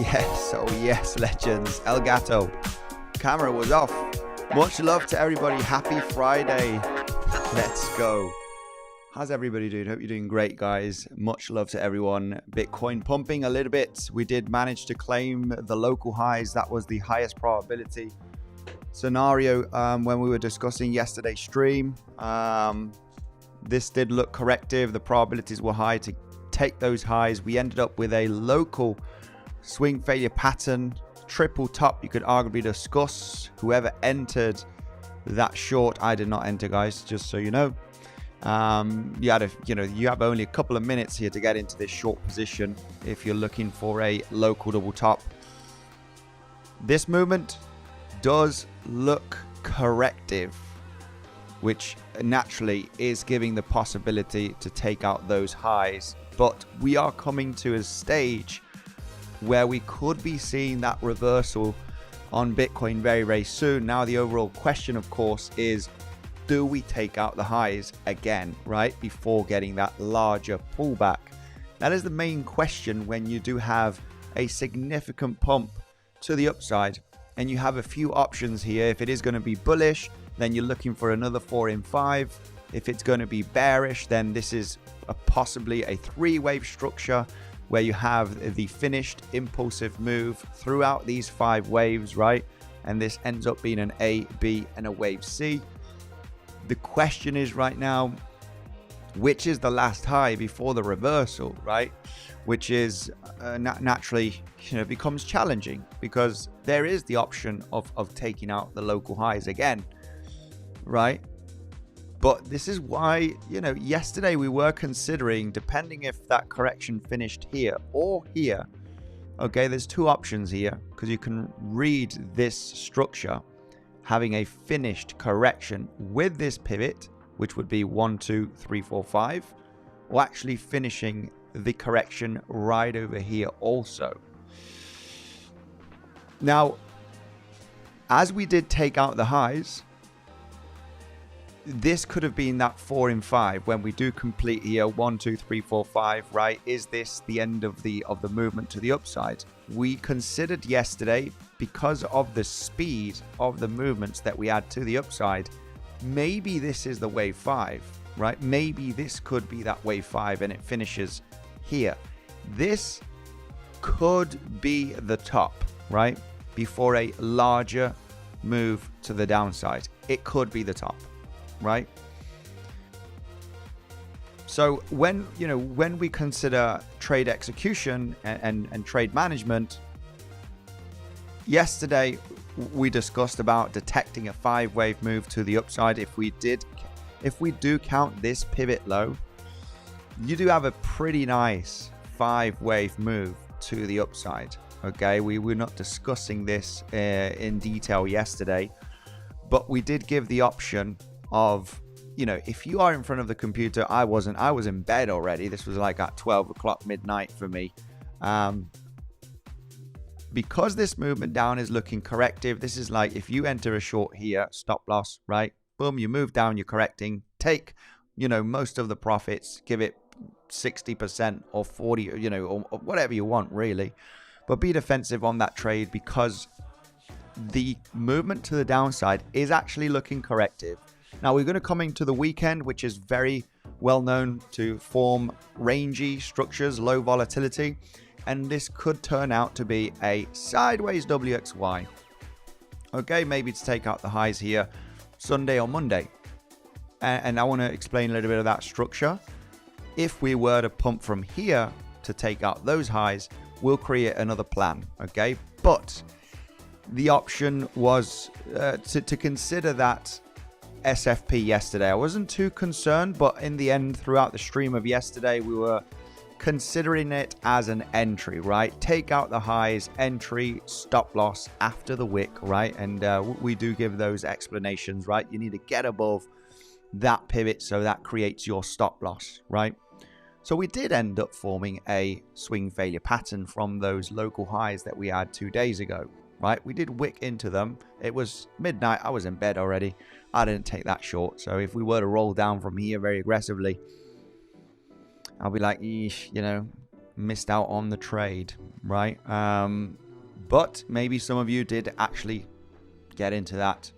Yes, oh yes, legends. El Gato. Camera was off. Much love to everybody. Happy Friday. Let's go. How's everybody doing? Hope you're doing great, guys. Much love to everyone. Bitcoin pumping a little bit. We did manage to claim the local highs. That was the highest probability scenario when we were discussing yesterday's stream. This did look corrective. The probabilities were high to take those highs. We ended up with a local swing failure pattern, triple top. You could arguably discuss whoever entered that short. I did not enter, guys, just so you know. You have only a couple of minutes here to get into this short position if you're looking for a local double top. This movement does look corrective, which naturally is giving the possibility to take out those highs. But we are coming to a stage where we could be seeing that reversal on Bitcoin very, very soon. Now, the overall question, of course, is do we take out the highs again, right, before getting that larger pullback? That is the main question when you do have a significant pump to the upside. And you have a few options here. If it is going to be bullish, then you're looking for another 4 in 5. If it's going to be bearish, then this is possibly a 3-wave structure where you have the finished impulsive move throughout these 5 waves, right? And this ends up being an A, B, and a wave C. The question is right now, which is the last high before the reversal, right? Which is naturally, becomes challenging because there is the option of taking out the local highs again, right? But this is why, yesterday we were considering, depending if that correction finished here or here. Okay, there's 2 options here because you can read this structure having a finished correction with this pivot, which would be 1, 2, 3, 4, 5, or actually finishing the correction right over here also. Now, as we did take out the highs, this could have been that 4 in 5 when we do complete here 1, 2, 3, 4, 5, right? Is this the end of the movement to the upside? We considered yesterday, because of the speed of the movements that we had to the upside, maybe this is the wave 5, right? Maybe this could be that wave 5 and it finishes here. This could be the top, right? Before a larger move to the downside. It could be the top, right? So when we consider trade execution and trade management, yesterday we discussed about detecting a 5-wave move to the upside. If we do count this pivot low, you do have a pretty nice 5-wave move to the upside. Okay, we were not discussing this in detail yesterday, but we did give the option of, if you are in front of the computer, I was in bed already. This was like at 12 o'clock midnight for me. Because this movement down is looking corrective, this is like if you enter a short here, stop loss, right? Boom, you move down, you're correcting. Take, most of the profits, give it 60% or 40, or whatever you want, really. But be defensive on that trade because the movement to the downside is actually looking corrective. Now we're going to come into the weekend, which is very well known to form rangy structures, low volatility. And this could turn out to be a sideways WXY. Okay, maybe to take out the highs here Sunday or Monday. And I want to explain a little bit of that structure. If we were to pump from here to take out those highs, we'll create another plan, okay? But the option was to consider that SFP yesterday. I wasn't too concerned, but in the end, throughout the stream of yesterday, we were considering it as an entry, right? Take out the highs, entry, stop loss after the wick, right? And we do give those explanations, right? You need to get above that pivot so that creates your stop loss, right? So we did end up forming a swing failure pattern from those local highs that we had 2 days ago, right? We did wick into them. It was midnight. I was in bed already. I didn't take that short. So if we were to roll down from here very aggressively, I'll be like, missed out on the trade, right? But maybe some of you did actually get into that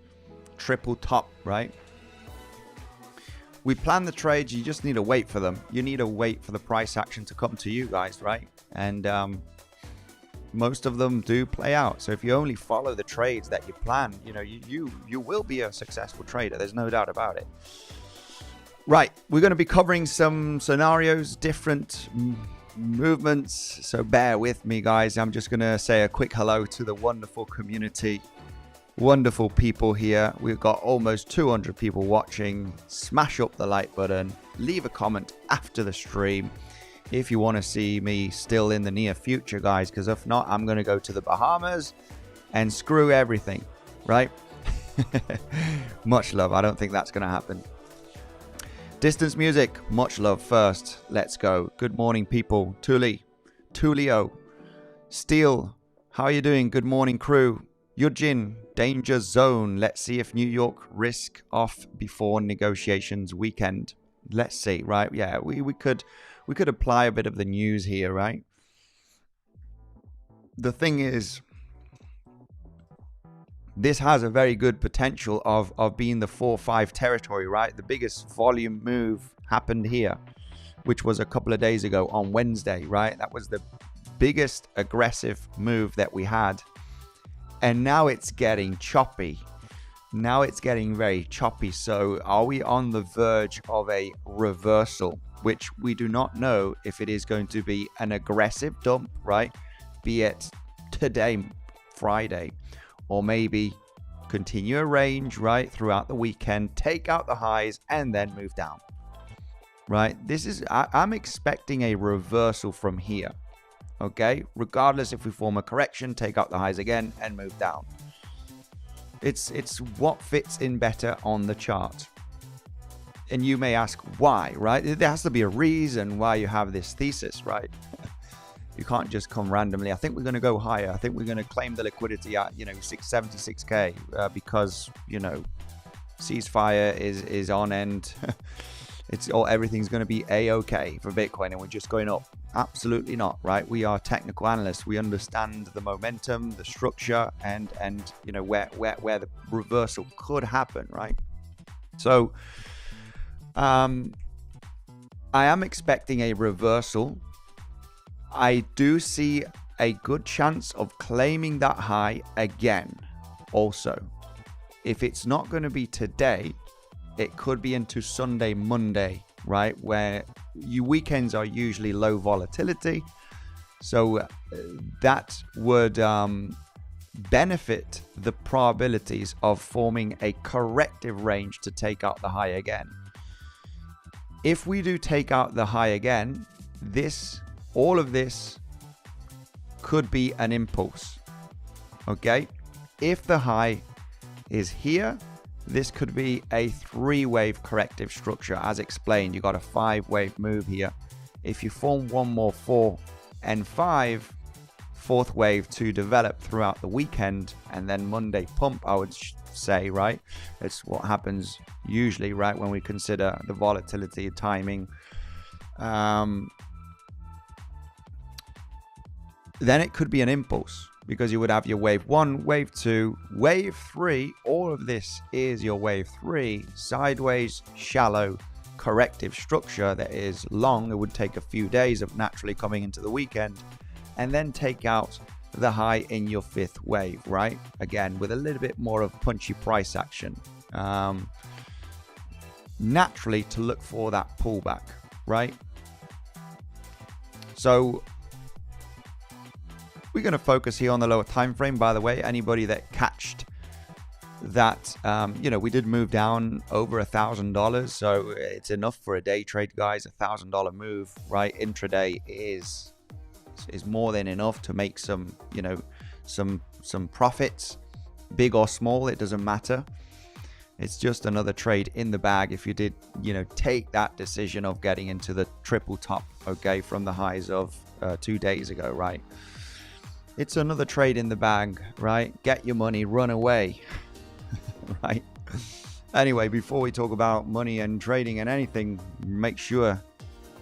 triple top, right? We plan the trades, you just need to wait for them. You need to wait for the price action to come to you guys, right? And most of them do play out. So if you only follow the trades that you plan, you know, you will be a successful trader. There's no doubt about it. Right, we're going to be covering some scenarios, different movements. So bear with me, guys. I'm just going to say a quick hello to the wonderful community. Wonderful people here. We've got almost 200 people watching. Smash up the like button. Leave a comment after the stream if you want to see me still in the near future, guys, because if not, I'm going to go to the Bahamas and screw everything, right? Much love. I don't think that's going to happen. Distance music, much love first. Let's go. Good morning, people. Tulio, Steel, how are you doing? Good morning, crew. Yujin, danger zone. Let's see if New York risk off before negotiations weekend. Let's see, right? Yeah, we could apply a bit of the news here, right? The thing is, this has a very good potential of being the 4-5 territory, right? The biggest volume move happened here, which was a couple of days ago on Wednesday, right? That was the biggest aggressive move that we had. And now it's getting choppy. Now it's getting very choppy. So are we on the verge of a reversal, which we do not know if it is going to be an aggressive dump, right? Be it today, Friday, or maybe continue a range, right, throughout the weekend, take out the highs, and then move down, right? I'm expecting a reversal from here, okay? Regardless if we form a correction, take out the highs again, and move down. It's what fits in better on the chart. And you may ask why, right? There has to be a reason why you have this thesis, right? You can't just come randomly. I think we're going to go higher. I think we're going to claim the liquidity at, 676k because, ceasefire is on and everything's going to be a-okay for Bitcoin and we're just going up. Absolutely not, right? We are technical analysts. We understand the momentum, the structure, and where the reversal could happen, right? So I am expecting a reversal. I do see a good chance of claiming that high again also. If it's not going to be today, it could be into Sunday, Monday, right? Where weekends are usually low volatility. So that would benefit the probabilities of forming a corrective range to take out the high again. If we do take out the high again, all of this could be an impulse, okay? If the high is here, this could be a 3-wave corrective structure. As explained, you got a 5-wave move here. If you form one more 4 and 5, 4th wave to develop throughout the weekend, and then Monday pump, I would say, right? It's what happens usually, right, when we consider the volatility, timing. Then it could be an impulse because you would have your wave 1, wave 2, wave 3. All of this is your wave 3, sideways, shallow, corrective structure that is long. It would take a few days of naturally coming into the weekend and then take out the high in your 5th wave, right? Again, with a little bit more of punchy price action. Naturally to look for that pullback, right? So we're going to focus here on the lower time frame. By the way, anybody that catched that, we did move down over $1,000, so it's enough for a day trade, guys. $1,000 move, right? Intraday is more than enough to make some profits, big or small. It doesn't matter. It's just another trade in the bag if you did, take that decision of getting into the triple top, okay, from the highs of 2 days ago, right? It's another trade in the bag, right? Get your money, run away, right? Anyway, before we talk about money and trading and anything, make sure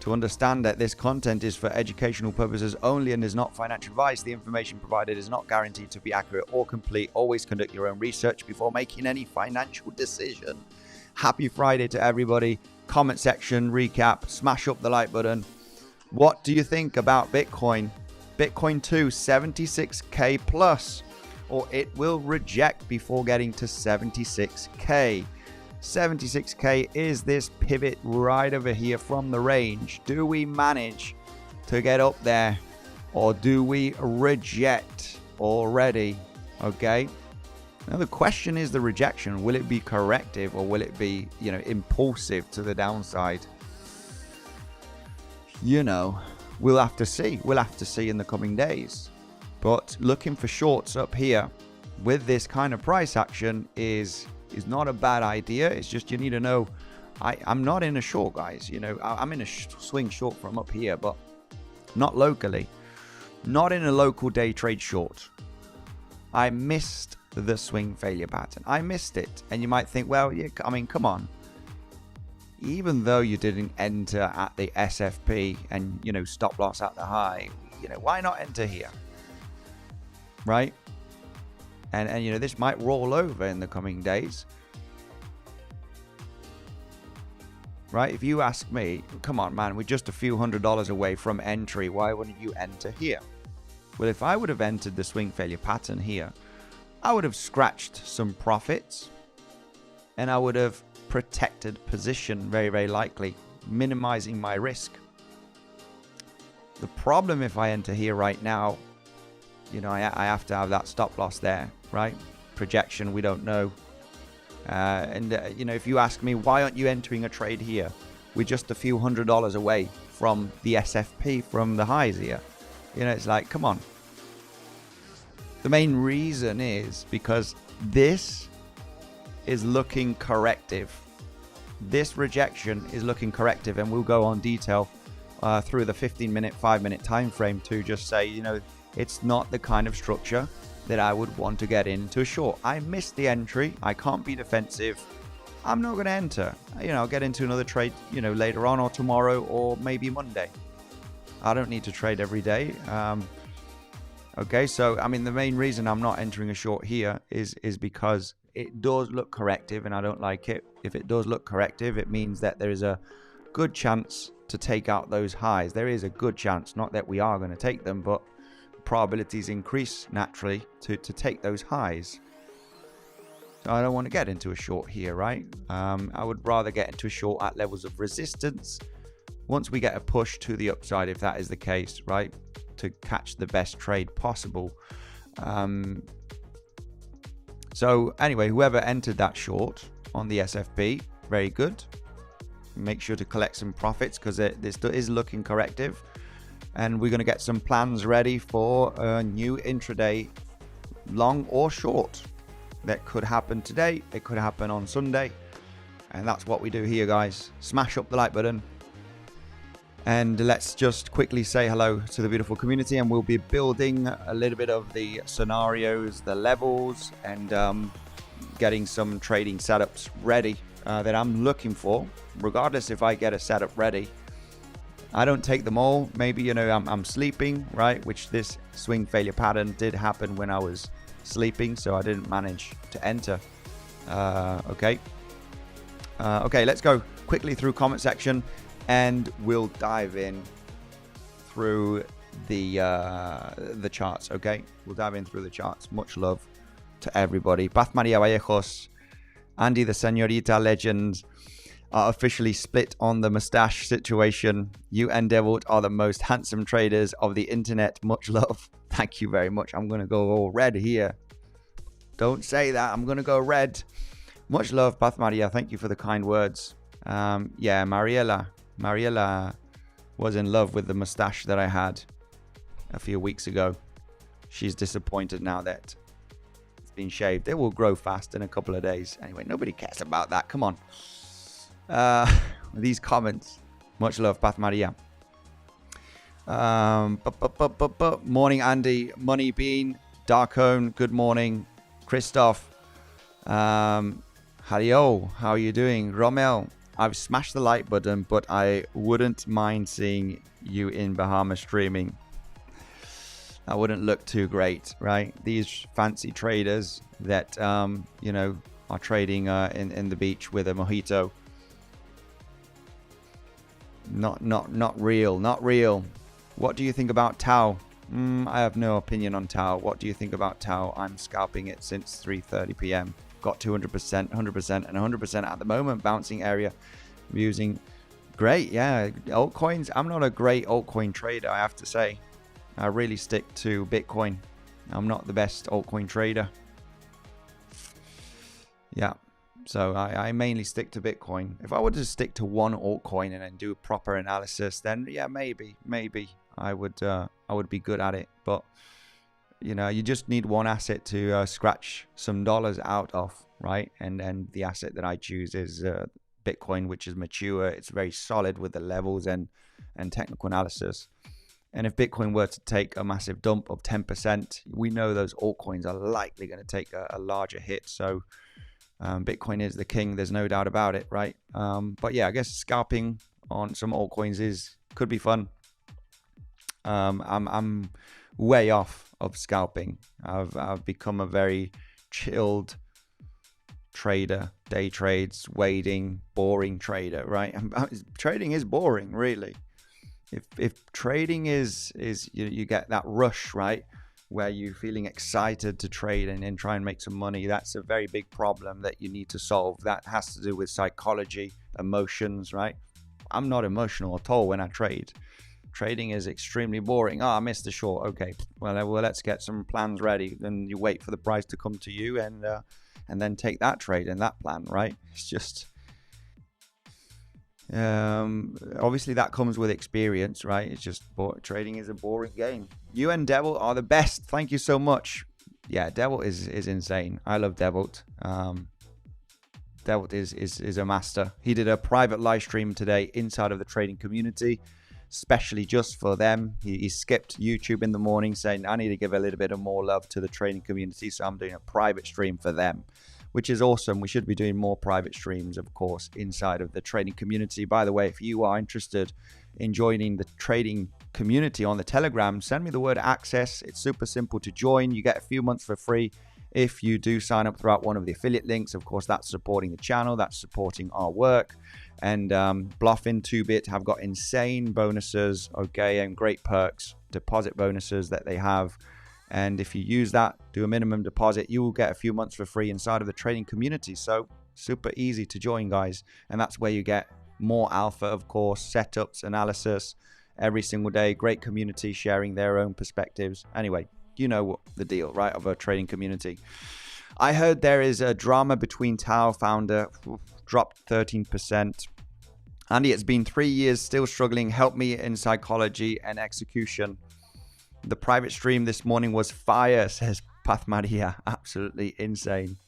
to understand that this content is for educational purposes only and is not financial advice. The information provided is not guaranteed to be accurate or complete. Always conduct your own research before making any financial decision. Happy Friday to everybody. Comment section, recap, smash up the like button. What do you think about Bitcoin? Bitcoin 2, 76k plus, or it will reject before getting to 76k. 76k is this pivot right over here from the range. Do we manage to get up there, or do we reject already? Okay, now the question is the rejection. Will it be corrective, or will it be, you know, impulsive to the downside? You know, we'll have to see. We'll have to see in the coming days. But looking for shorts up here with this kind of price action is not a bad idea. It's just you need to know, I'm not in a short, guys. You know, I'm in a swing short from up here, but not locally. Not in a local day trade short. I missed the swing failure pattern. I missed it. And you might think, well, yeah, I mean, come on. Even though you didn't enter at the SFP and, you know, stop loss at the high, you know, why not enter here? Right? And you know, this might roll over in the coming days. Right? If you ask me, come on, man, we're just a few $100s away from entry. Why wouldn't you enter here? Well, if I would have entered the swing failure pattern here, I would have scratched some profits and I would have protected position, very, very likely, minimizing my risk. The problem if I enter here right now, you know, I have to have that stop loss there, right? Projection, we don't know. You know, if you ask me, why aren't you entering a trade here? We're just a few $100s away from the SFP, from the highs here. You know, it's like, come on. The main reason is because this is looking corrective. This rejection is looking corrective, and we'll go on detail through the 15-minute, 5-minute time frame to just say, you know, it's not the kind of structure that I would want to get into a short. I missed the entry. I can't be defensive. I'm not going to enter. You know, I'll get into another trade, you know, later on or tomorrow or maybe Monday. I don't need to trade every day. Okay, so, I mean, the main reason I'm not entering a short here is because it does look corrective and I don't like it. If it does look corrective, it means that there is a good chance to take out those highs. There is a good chance, not that we are going to take them, but probabilities increase naturally to take those highs. So I don't want to get into a short here, right? I would rather get into a short at levels of resistance once we get a push to the upside, if that is the case, right? To catch the best trade possible. So anyway, whoever entered that short on the SFP, very good. Make sure to collect some profits because this is looking corrective. And we're going to get some plans ready for a new intraday, long or short. That could happen today. It could happen on Sunday. And that's what we do here, guys. Smash up the like button. And let's just quickly say hello to the beautiful community. And we'll be building a little bit of the scenarios, the levels, and getting some trading setups ready that I'm looking for. Regardless if I get a setup ready, I don't take them all. Maybe, you know, I'm sleeping, right? Which this swing failure pattern did happen when I was sleeping, so I didn't manage to enter. Okay, let's go quickly through comment section, and we'll dive in through the charts. Okay, we'll dive in through the charts. Much love to everybody. Paz Maria Vallejos, Andy the Señorita Legend are officially split on the mustache situation. You and Devil are the most handsome traders of the internet. Much love. Thank you very much. I'm going to go all red here. Don't say that. I'm going to go red. Much love, Paz Maria. Thank you for the kind words. Yeah, Mariela was in love with the mustache that I had a few weeks ago. She's disappointed now that it's been shaved. It will grow fast in a couple of days. Anyway, nobody cares about that. Come on. These comments. Much love, Paz Maria. Morning, Andy. Money Bean. Darkone. Good morning. Christoph. Hario. How are you doing? Romel. I've smashed the like button, but I wouldn't mind seeing you in Bahamas streaming. That wouldn't look too great, right? These fancy traders that, you know, are trading in the beach with a mojito. Not real. What do you think about Tau? I have no opinion on Tau. What do you think about Tau? I'm scalping it since 3:30 p.m. Got 200%, 100%, and 100% at the moment. Bouncing area. I'm using great, yeah. Altcoins. I'm not a great altcoin trader, I have to say. I really stick to Bitcoin. I'm not the best altcoin trader. Yeah. So I mainly stick to Bitcoin. If I were to stick to one altcoin and then do a proper analysis, then yeah, maybe I would be good at it. But you know, you just need one asset to scratch some dollars out of, right? And the asset that I choose is Bitcoin, which is mature. It's very solid with the levels and technical analysis. And if Bitcoin were to take a massive dump of 10%, we know those altcoins are likely going to take a larger hit. So Bitcoin is the king. There's no doubt about it, right? But yeah, I guess scalping on some altcoins could be fun. I'm way off of scalping. I've become a very chilled trader. Day trades, waiting, boring trader, right? Trading is boring, really. If trading is you get that rush, right, where you're feeling excited to trade and try and make some money, that's a very big problem that you need to solve. That has to do with psychology, emotions, right? I'm not emotional at all when I trade. Trading is extremely boring. I missed the short. Okay, well, let's get some plans ready. Then you wait for the price to come to you and then take that trade and that plan, right? It's just obviously that comes with experience, right? It's just trading is a boring game. You and Devil are the best. Thank you so much. Yeah, Devil is insane. I love Devil. Devil is a master. He did a private live stream today inside of the trading community, especially just for them. He skipped YouTube in the morning, saying I need to give a little bit of more love to the trading community, so I'm doing a private stream for them, which is awesome. We should be doing more private streams, of course, inside of the trading community. By the way, if you are interested in joining the trading community on the Telegram, send me the word access. It's super simple to join. You get a few months for free if you do sign up throughout one of the affiliate links. Of course, that's supporting the channel, that's supporting our work. And Bluffin, 2bit have got insane bonuses, okay, and great perks, deposit bonuses that they have. And if you use that, do a minimum deposit, you will get a few months for free inside of the trading community. So super easy to join, guys. And that's where you get more alpha, of course, setups, analysis every single day. Great community sharing their own perspectives. Anyway, you know what the deal, right, of a trading community. I heard there is a drama between Tau founder, dropped 13%. Andy, it's been 3 years, still struggling. Help me in psychology and execution. The private stream this morning was fire, says Pathmadia. Absolutely insane.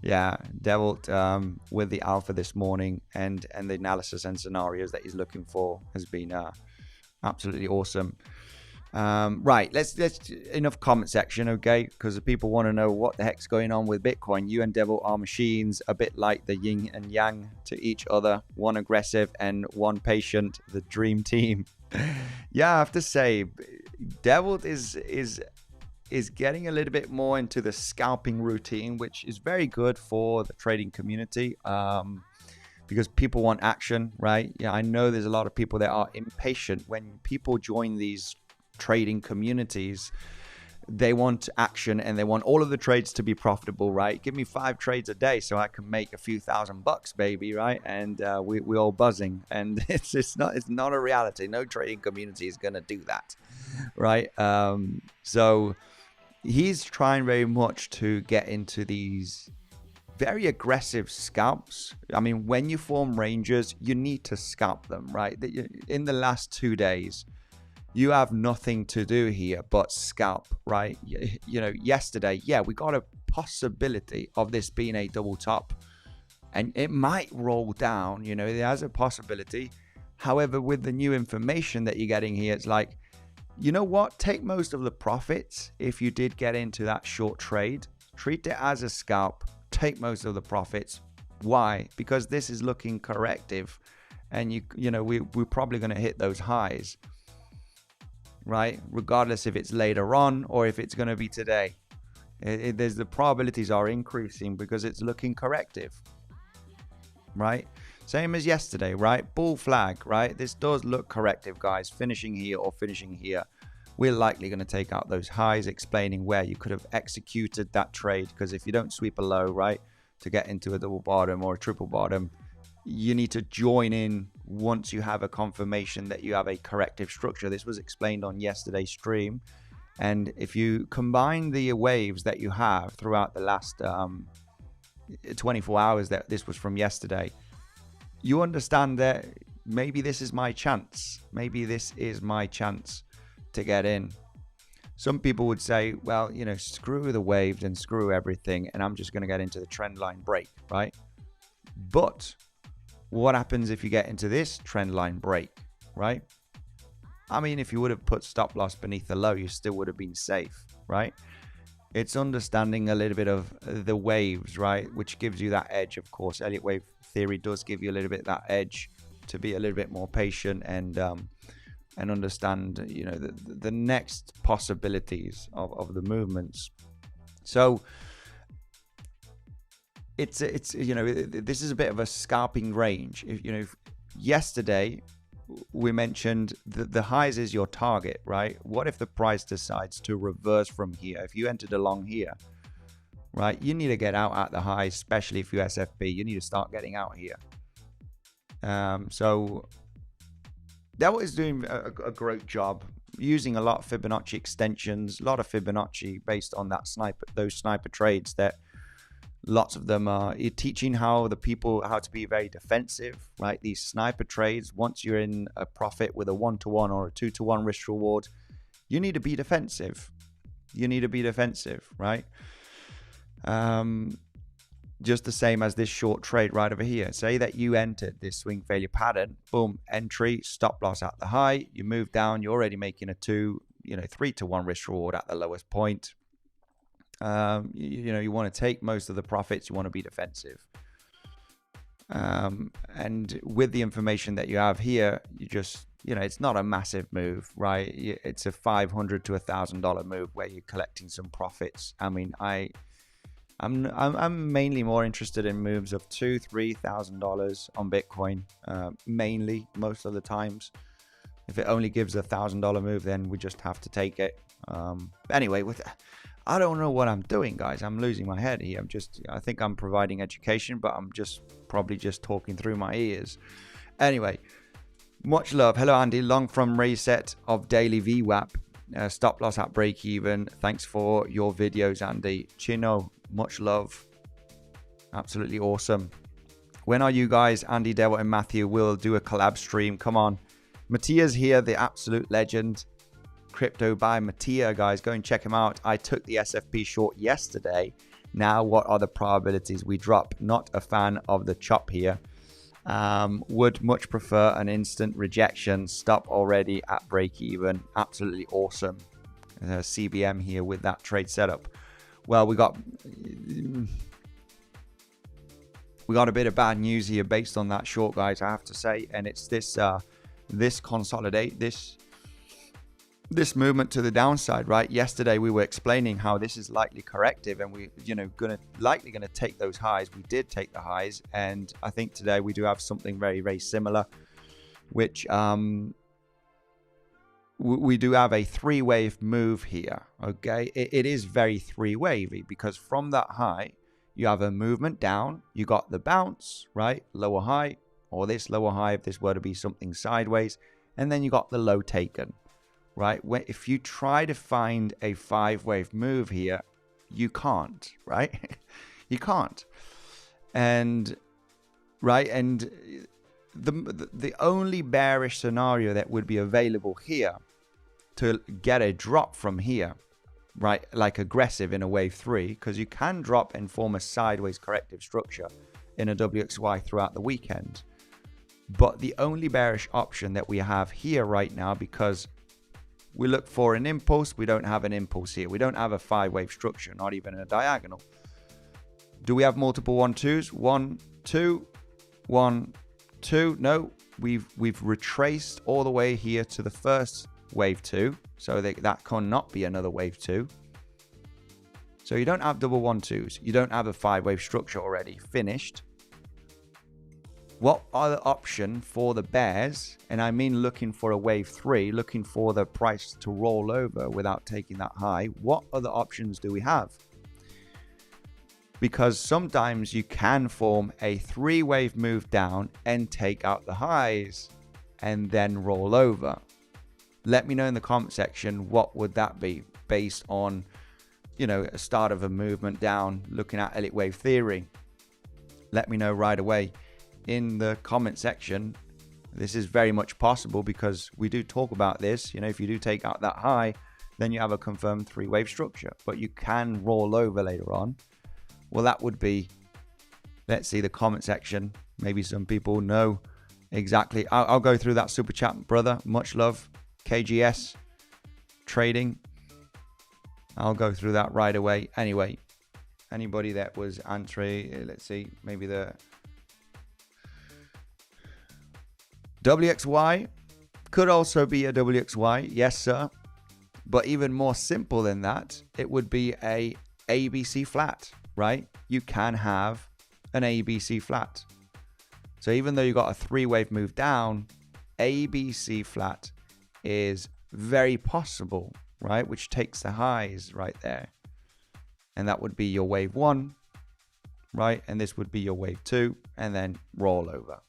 Yeah, Devil with the alpha this morning and the analysis and scenarios that he's looking for has been absolutely awesome. Right, let's enough comment section, okay? Because the people want to know what the heck's going on with Bitcoin. You and Devil are machines, a bit like the yin and yang to each other. One aggressive and one patient. The dream team. Yeah, I have to say, Devil is getting a little bit more into the scalping routine, which is very good for the trading community. Because people want action, right? Yeah, I know there's a lot of people that are impatient when people join these trading communities. They want action and they want all of the trades to be profitable, right? Give me 5 trades a day so I can make a few $1,000, baby, right? And we're all buzzing, and it's not a reality. No trading community is gonna do that, right? So he's trying very much to get into these very aggressive scalps. I mean, when you form ranges, you need to scalp them, right? In the last 2 days, you have nothing to do here but scalp, right? You know, yesterday, yeah, we got a possibility of this being a double top, and it might roll down. You know, there's a possibility. However, with the new information that you're getting here, it's like, you know what? Take most of the profits if you did get into that short trade. Treat it as a scalp. Take most of the profits. Why? Because this is looking corrective, and we're probably going to hit those highs, right? Regardless if it's later on or if it's going to be today. There's the probabilities are increasing because it's looking corrective, right? Same as yesterday, right? Bull flag, right? This does look corrective, guys. Finishing here or finishing here. We're likely going to take out those highs, explaining where you could have executed that trade. Because if you don't sweep a low, right, to get into a double bottom or a triple bottom, you need to join in once you have a confirmation that you have a corrective structure. This was explained on yesterday's stream. And if you combine the waves that you have throughout the last 24 hours, that this was from yesterday, you understand that maybe this is my chance. Maybe this is my chance to get in. Some people would say, well, screw the waves and screw everything, and I'm just going to get into the trend line break, right? But what happens if you get into this trend line break, right? I mean, if you would have put stop loss beneath the low, you still would have been safe, right? It's understanding a little bit of the waves, right? Which gives you that edge, of course. Elliott wave theory does give you a little bit that edge to be a little bit more patient and understand, the next possibilities of the movements. So it's this is a bit of a scalping range. Yesterday we mentioned the highs is your target, right? What if the price decides to reverse from here? If you entered along here, right, you need to get out at the highs, especially if you SFB. You need to start getting out here. So that was doing a great job, using a lot of Fibonacci extensions, a lot of Fibonacci based on those sniper trades that lots of them are teaching how to be very defensive, right? These sniper trades, once you're in a profit with a 1-to-1 or a 2-to-1 risk reward, you need to be defensive. Right? Just the same as this short trade right over here. Say that you entered this swing failure pattern, boom, entry, stop loss at the high, you move down, you're already making a 3-to-1 risk reward at the lowest point. You want to take most of the profits, you want to be defensive. And with the information that you have here, you just, it's not a massive move, right? It's a $500 to $1,000 move where you're collecting some profits. I mean, I'm mainly more interested in moves of $2,000-$3,000 on Bitcoin, mainly most of the times. If it only gives a $1,000 move, then we just have to take it. Anyway, I don't know what I'm doing, guys. I'm losing my head here. I think I'm providing education, but I'm probably just talking through my ears. Anyway, much love. Hello, Andy. Long from reset of daily VWAP. Stop loss at break even. Thanks for your videos, Andy. Chino, much love. Absolutely awesome. When are you guys, Andy, Devil, and Matthew, will do a collab stream? Come on. Mattia's here, the absolute legend. Crypto by Mattia, guys. Go and check him out. I took the SFP short yesterday. Now, what are the probabilities we drop? Not a fan of the chop here. Would much prefer an instant rejection. Stop already at break even. Absolutely awesome. CBM here with that trade setup. Well, we got a bit of bad news here based on that short, guys, I have to say, and it's this movement to the downside, right? Yesterday we were explaining how this is likely corrective, and we likely gonna take those highs. We did take the highs, and I think today we do have something very, very similar, which we do have a three-wave move here. Okay, it is very three-wavy because from that high you have a movement down, you got the bounce, right? Lower high, or this lower high if this were to be something sideways, and then you got the low taken. Right? If you try to find a 5-wave move here, you can't, right? You can't. And the only bearish scenario that would be available here to get a drop from here, right? Like aggressive in a wave 3, because you can drop and form a sideways corrective structure in a WXY throughout the weekend. But the only bearish option that we have here right now, because we look for an impulse, we don't have an impulse here. We don't have a 5-wave structure, not even a diagonal. Do we have multiple 1, 2s? 1, 2, 1, 2. No, we've retraced all the way here to the first wave 2. So that cannot be another wave 2. So you don't have double 1, 2s. You don't have a 5-wave structure already finished. What other option for the bears, and I mean looking for a wave 3, looking for the price to roll over without taking that high, what other options do we have? Because sometimes you can form a 3-wave move down and take out the highs and then roll over. Let me know in the comment section, what would that be based on, you know, a start of a movement down, looking at elliott wave theory. Let me know right away in the comment section. This is very much possible because we do talk about this. You know, if you do take out that high, then you have a confirmed 3-wave structure, but you can roll over later on. Well, that would be, let's see the comment section. Maybe some people know exactly. I'll go through that super chat, brother. Much love. KGS trading. I'll go through that right away. Anyway, anybody that was entry, let's see, maybe the WXY could also be a WXY. Yes, sir. But even more simple than that, it would be a ABC flat, right? You can have an ABC flat. So even though you got a 3-wave move down, ABC flat is very possible, right? Which takes the highs right there. And that would be your wave 1, right? And this would be your wave 2, and then roll over.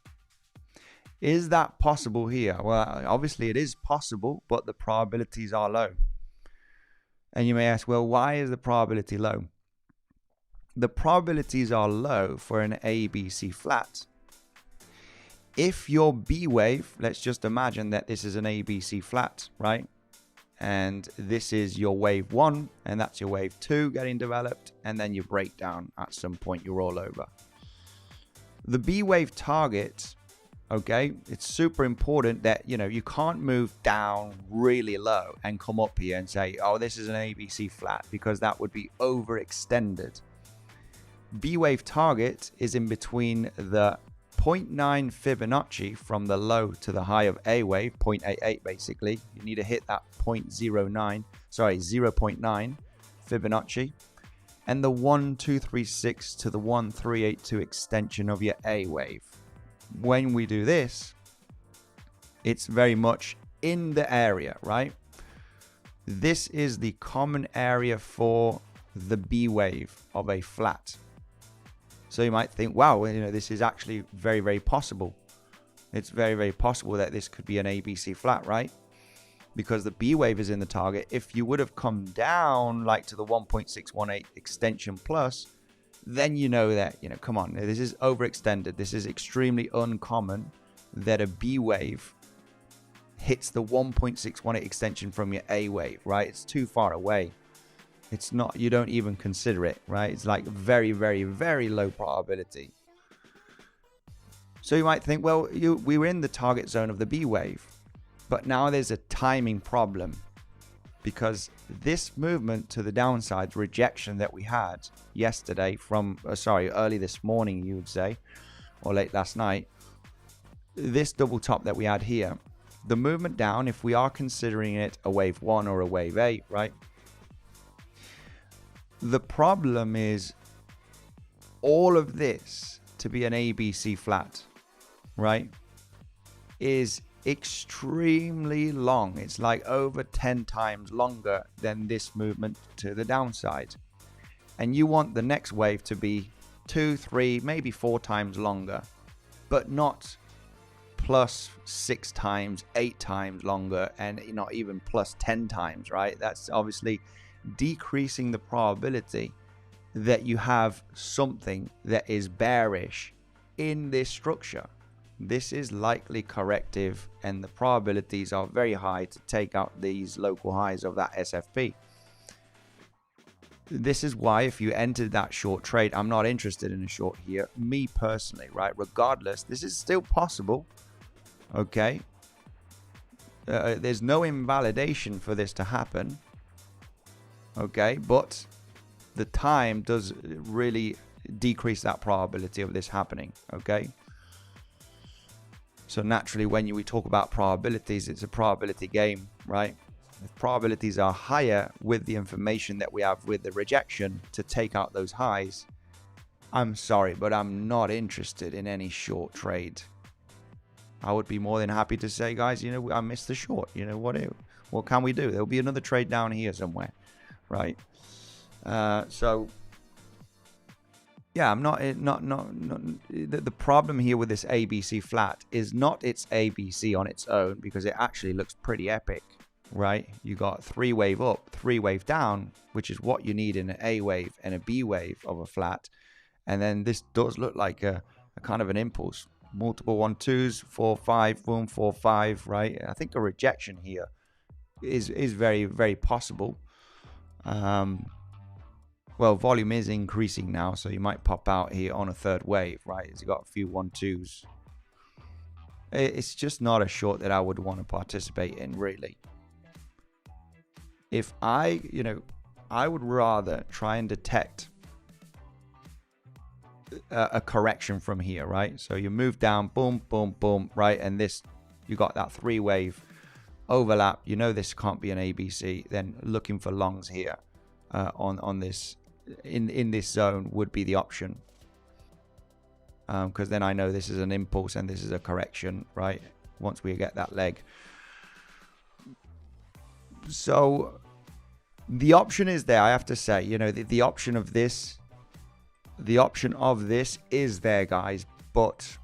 Is that possible here? Well, obviously it is possible, but the probabilities are low. And you may ask, well, why is the probability low? The probabilities are low for an ABC flat. If your B wave, let's just imagine that this is an ABC flat, right? And this is your wave 1, and that's your wave 2 getting developed, and then you break down at some point, you roll over. The B wave target, okay, it's super important that, you know, you can't move down really low and come up here and say, oh, this is an ABC flat, because that would be overextended. B wave target is in between the 0.9 Fibonacci from the low to the high of A wave, 0.88 basically. You need to hit that 0.09 Fibonacci, and the 1236 to the 1382 extension of your A wave. When we do this, it's very much in the area, right? This is the common area for the B wave of a flat. So you might think, wow, you know, this is actually very, very possible. It's very, very possible that this could be an ABC flat, right? Because the B wave is in the target. If you would have come down like to the 1.618 extension plus, then you know that, you know, come on, this is overextended. This is extremely uncommon that a B wave hits the 1.618 extension from your A wave, right? It's too far away. It's not, you don't even consider it, right? It's like very, very, very low probability. So you might think, well, we were in the target zone of the B wave, but now there's a timing problem, because this movement to the downside rejection that we had yesterday from, early this morning, you would say, or late last night, this double top that we had here, the movement down, if we are considering it a wave 1 or a wave 8, right? The problem is all of this to be an ABC flat, right, is extremely long. It's like over 10 times longer than this movement to the downside. And you want the next wave to be 2, 3, maybe 4 times longer, but not plus 6 times, 8 times longer, and not even plus 10 times, right? That's obviously decreasing the probability that you have something that is bearish in this structure. This is likely corrective, and the probabilities are very high to take out these local highs of that SFP. This is why if you entered that short trade, I'm not interested in a short here, me personally, right? Regardless, this is still possible, okay? There's no invalidation for this to happen. Okay, but the time does really, decrease that probability of this happening. Okay. So naturally, when we talk about probabilities, it's a probability game, right? If probabilities are higher with the information that we have with the rejection to take out those highs, I'm sorry, but I'm not interested in any short trade. I would be more than happy to say, guys, you know, I missed the short. You know, what can we do? There'll be another trade down here somewhere, right? So yeah, the problem here with this ABC flat is not its ABC on its own, because it actually looks pretty epic, right? You got 3 wave up, 3 wave down, which is what you need in an A wave and a B wave of a flat. And then this does look like a kind of an impulse. Multiple 1 2s, 4 5, boom, 4 5, right? I think a rejection here is very, very possible. Well, volume is increasing now, so you might pop out here on a 3rd wave, right? As you got a few 1 2s. It's just not a short that I would want to participate in, really. If I would rather try and detect a correction from here, right? So you move down, boom, boom, boom, right? And this, you got that 3 wave overlap. You know this can't be an ABC. Then looking for longs here on this in this zone would be the option, because then I know this is an impulse and this is a correction, right? Once we get that leg. So the option is there. I have to say, you know, the option of this. The option of this is there, guys, but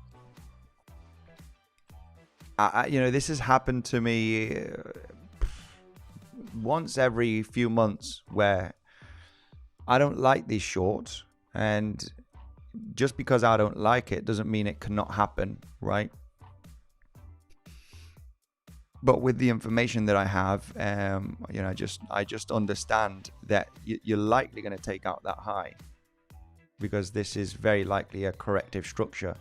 you know, this has happened to me once every few months, where I don't like these shorts, and just because I don't like it doesn't mean it cannot happen, right? But with the information that I have, you know, I just understand that you're likely going to take out that high, because this is very likely a corrective structure.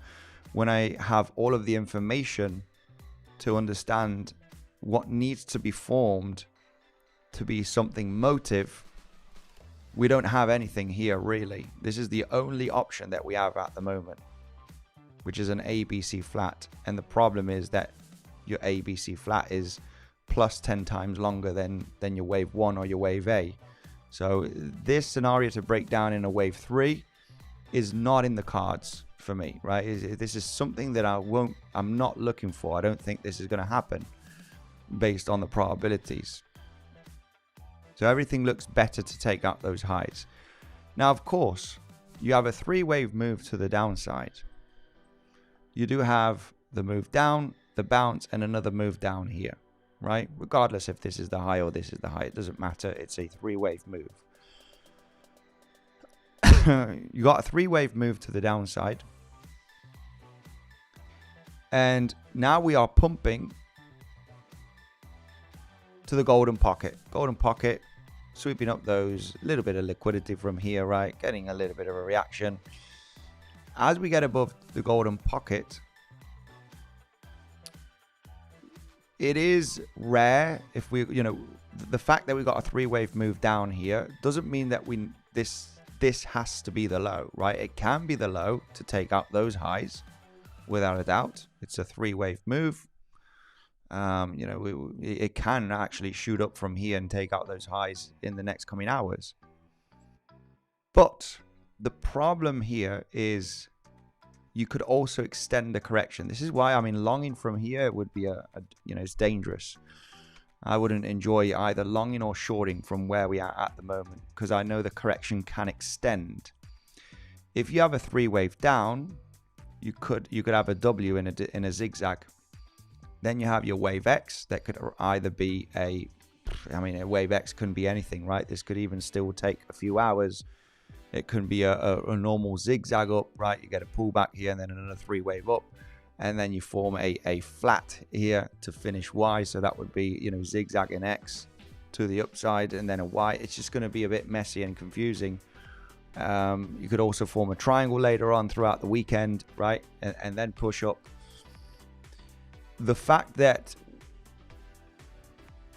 When I have all of the information to understand what needs to be formed to be something motive, we don't have anything here, really. This is the only option that we have at the moment, which is an ABC flat. And the problem is that your ABC flat is plus 10 times longer than your wave 1 or your wave A. So this scenario to break down in a wave 3 is not in the cards for me, right? This is something that I'm not looking for. I don't think this is going to happen based on the probabilities. So everything looks better to take out those highs. Now, of course, you have a 3 wave move to the downside. You do have the move down, the bounce, and another move down here, right? Regardless if this is the high or this is the high, it doesn't matter. It's a 3 wave move. You got a 3 wave move to the downside, and now we are pumping to the golden pocket, sweeping up those little bit of liquidity from here, right? Getting a little bit of a reaction. As we get above the golden pocket, it is rare if we, you know, the fact that we got a 3 wave move down here doesn't mean that this has to be the low, right? It can be the low to take out those highs, without a doubt. It's a 3 wave move. You know, it can actually shoot up from here and take out those highs in the next coming hours. But the problem here is you could also extend the correction. This is why, I mean, longing from here would be you know, it's dangerous. I wouldn't enjoy either longing or shorting from where we are at the moment, because I know the correction can extend. If you have a 3 wave down, you could have a W in a zigzag. Then you have your wave X that could either be a wave X can be anything, right? This could even still take a few hours. It can be a normal zigzag up, right? You get a pullback here and then another 3 wave up, and then you form a flat here to finish Y. So that would be, you know, zigzag and X to the upside, and then a Y. It's just going to be a bit messy and confusing. You could also form a triangle later on throughout the weekend, right? And then push up. The fact that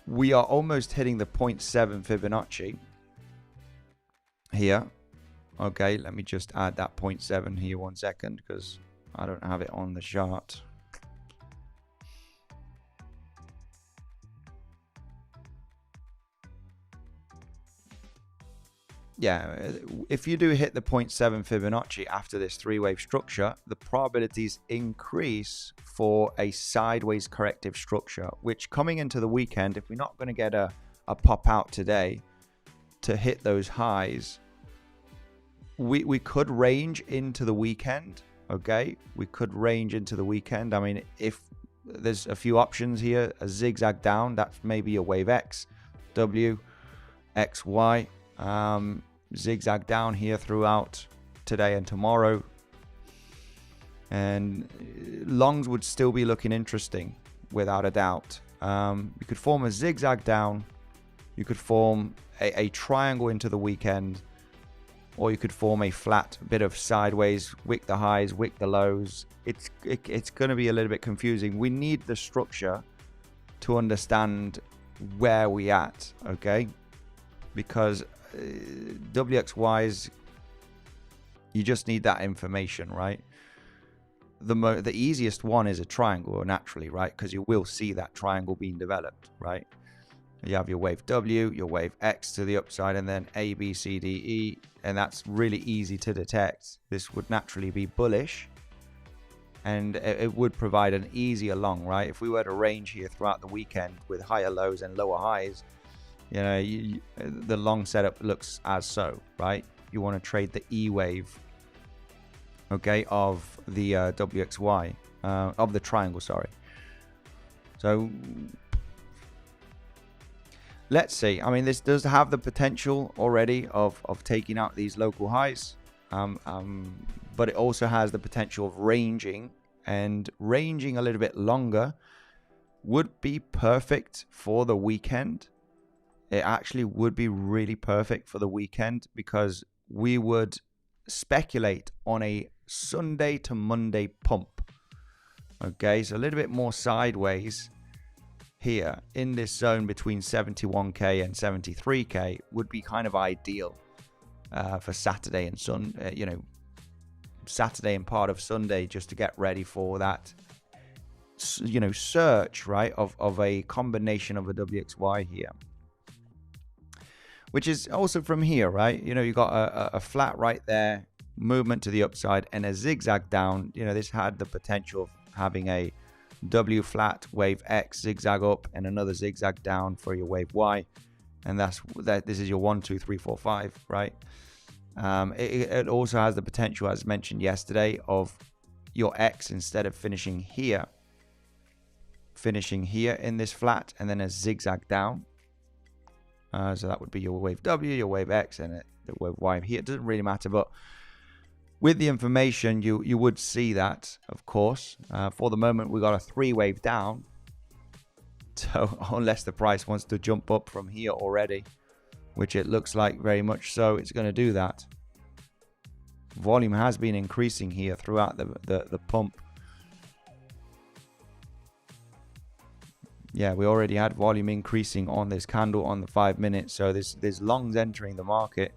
we are almost hitting the 0.7 Fibonacci here, Okay, let me just add that 0.7 here 1 second because I don't have it on the chart. Yeah, if you do hit the 0.7 Fibonacci after this three-wave structure, the probabilities increase for a sideways corrective structure, which coming into the weekend, if we're not going to get a pop out today to hit those highs, we could range into the weekend. Okay, we could range into the weekend. I mean, if there's a few options here, a zigzag down, that's maybe a wave X, W, X, Y. Zigzag down here throughout today and tomorrow, and longs would still be looking interesting without a doubt. You could form a zigzag down, you could form a triangle into the weekend, or you could form a flat bit of sideways, wick the highs, wick the lows. It's going to be a little bit confusing. We need the structure to understand where we at, okay? Because WXYs, you just need that information, right? The easiest one is a triangle, naturally, right? Because you will see that triangle being developed, right? You have your wave W, your wave X to the upside, and then A, B, C, D, E, and that's really easy to detect. This would naturally be bullish, and it would provide an easier long, right? If we were to range here throughout the weekend with higher lows and lower highs, you know, the long setup looks as so, right? You want to trade the E wave, okay, of the WXY, of the triangle, sorry. So let's see. I mean, this does have the potential already of taking out these local highs, but it also has the potential of ranging, and ranging a little bit longer would be perfect for the weekend. It actually would be really perfect for the weekend because we would speculate on a Sunday to Monday pump. Okay, so a little bit more sideways here in this zone between 71k and 73k would be kind of ideal for Saturday and Saturday and part of Sunday, just to get ready for that, search, right, of a combination of a WXY here. Which is also from here, right? You got a flat right there, movement to the upside, and a zigzag down. This had the potential of having a W flat, wave X, zigzag up, and another zigzag down for your wave Y. And this is your 1, 2, 3, 4, 5, right? It also has the potential, as mentioned yesterday, of your X, instead of finishing here in this flat, and then a zigzag down. So that would be your wave W, your wave X, and the wave Y here. It doesn't really matter, but with the information, you would see that, of course. For the moment, we got a 3-wave down. So unless the price wants to jump up from here already, which it looks like very much so, it's going to do that. Volume has been increasing here throughout the pump. Yeah, we already had volume increasing on this candle on the 5 minutes. So there's longs entering the market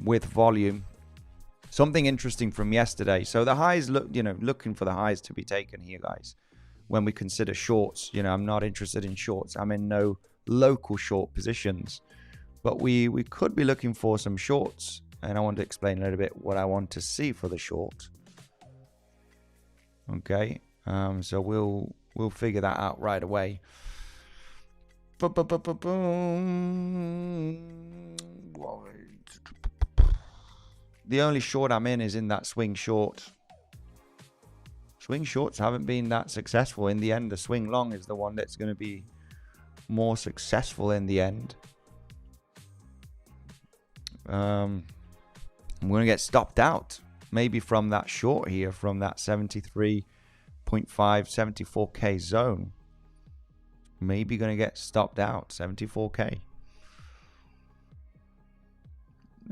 with volume. Something interesting from yesterday. So the highs, looking for the highs to be taken here, guys. When we consider shorts, I'm not interested in shorts. I'm in no local short positions. But we could be looking for some shorts. And I want to explain a little bit what I want to see for the short. Okay. So we'll figure that out right away. The only short I'm in is in that swing short. Swing shorts haven't been that successful in the end. The swing long is the one that's going to be more successful in the end. I'm going to get stopped out, maybe from that short here, from that 73.5, 74k zone. Maybe going to get stopped out, 74k.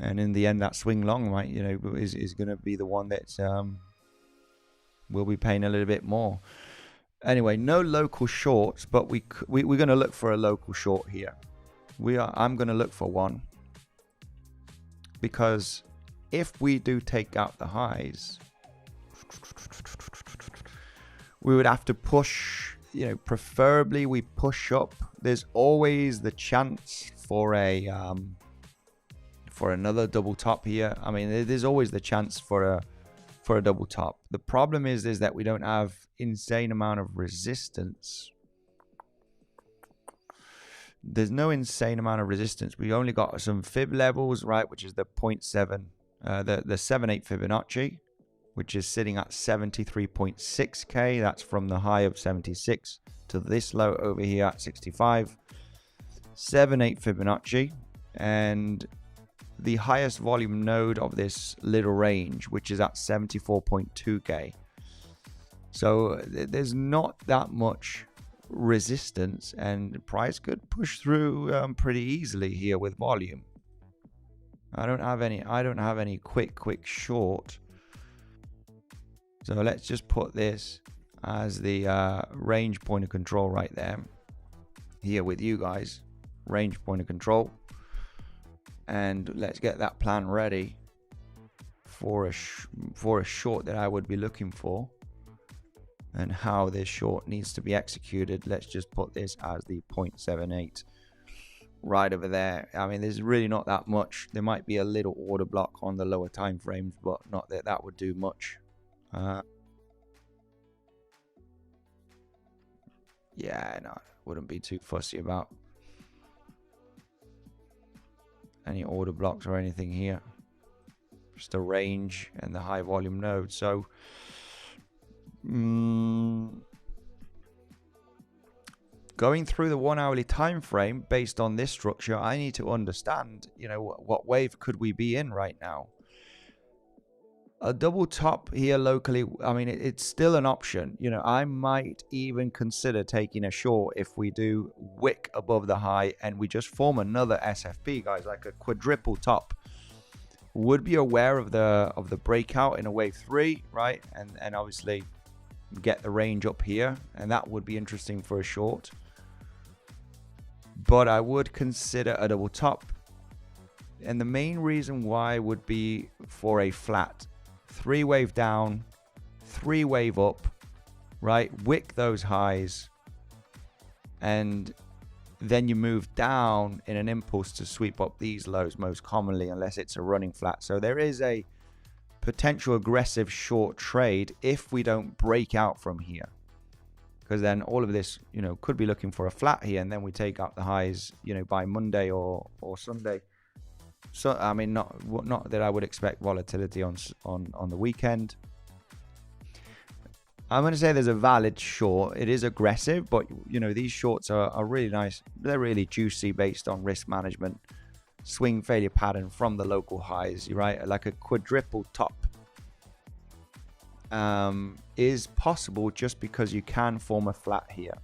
And in the end, that swing long, right, is going to be the one that's we'll be paying a little bit more. Anyway, no local shorts, but we're going to look for a local short here. I'm going to look for one. because if we do take out the highs, we would have to push, you know, preferably we push up. There's always the chance for a for another double top here. I mean, there's always the chance for a double top. The problem is that we don't have insane amount of resistance. There's no insane amount of resistance. We only got some fib levels, right, which is the 0.7, the 7/8 Fibonacci, which is sitting at 73.6k. That's from the high of 76 to this low over here at 65. 7/8 Fibonacci, and the highest volume node of this little range, which is at 74.2k. So there's not that much resistance, and the price could push through pretty easily here with volume. I don't have any quick short. So let's just put this as the range point of control right there. Here with you guys, range point of control. And let's get that plan ready for a short that I would be looking for, and how this short needs to be executed. Let's just put this as the 0.78 right over there. I mean, there's really not that much. There might be a little order block on the lower time frames, but not that that would do much. Yeah, no, wouldn't be too fussy about any order blocks or anything here. Just a range and the high volume node. So going through the 1 hourly time frame based on this structure, I need to understand, you know, what wave could we be in right now. A double top here locally, I mean, it's still an option. You know, I might even consider taking a short if we do wick above the high and we just form another SFP, guys, like a quadruple top. Would be aware of the breakout in a wave 3, right? And obviously get the range up here, and that would be interesting for a short. But I would consider a double top, and the main reason why would be for a flat 3 wave down, 3 wave up, right? Wick those highs, and then you move down in an impulse to sweep up these lows most commonly, unless it's a running flat. So there is a potential aggressive short trade if we don't break out from here, because then all of this, you know, could be looking for a flat here, and then we take out the highs, you know, by Monday or Sunday. So I mean, not that I would expect volatility on the weekend. I'm going to say there's a valid short. It is aggressive, but you know, these shorts are really nice. They're really juicy based on risk management. Swing failure pattern from the local highs, right? Like a quadruple top is possible just because you can form a flat here.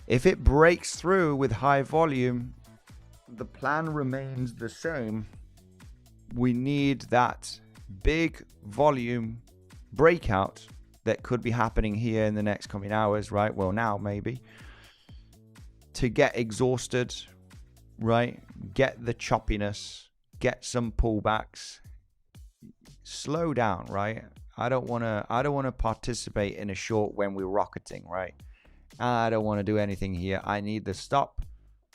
If it breaks through with high volume, the plan remains the same. We need that big volume breakout that could be happening here in the next coming hours, right? Well, now maybe, to get exhausted, right? Get the choppiness, get some pullbacks, slow down, right? I don't want to participate in a short when we're rocketing, right? I don't want to do anything here. I need the stop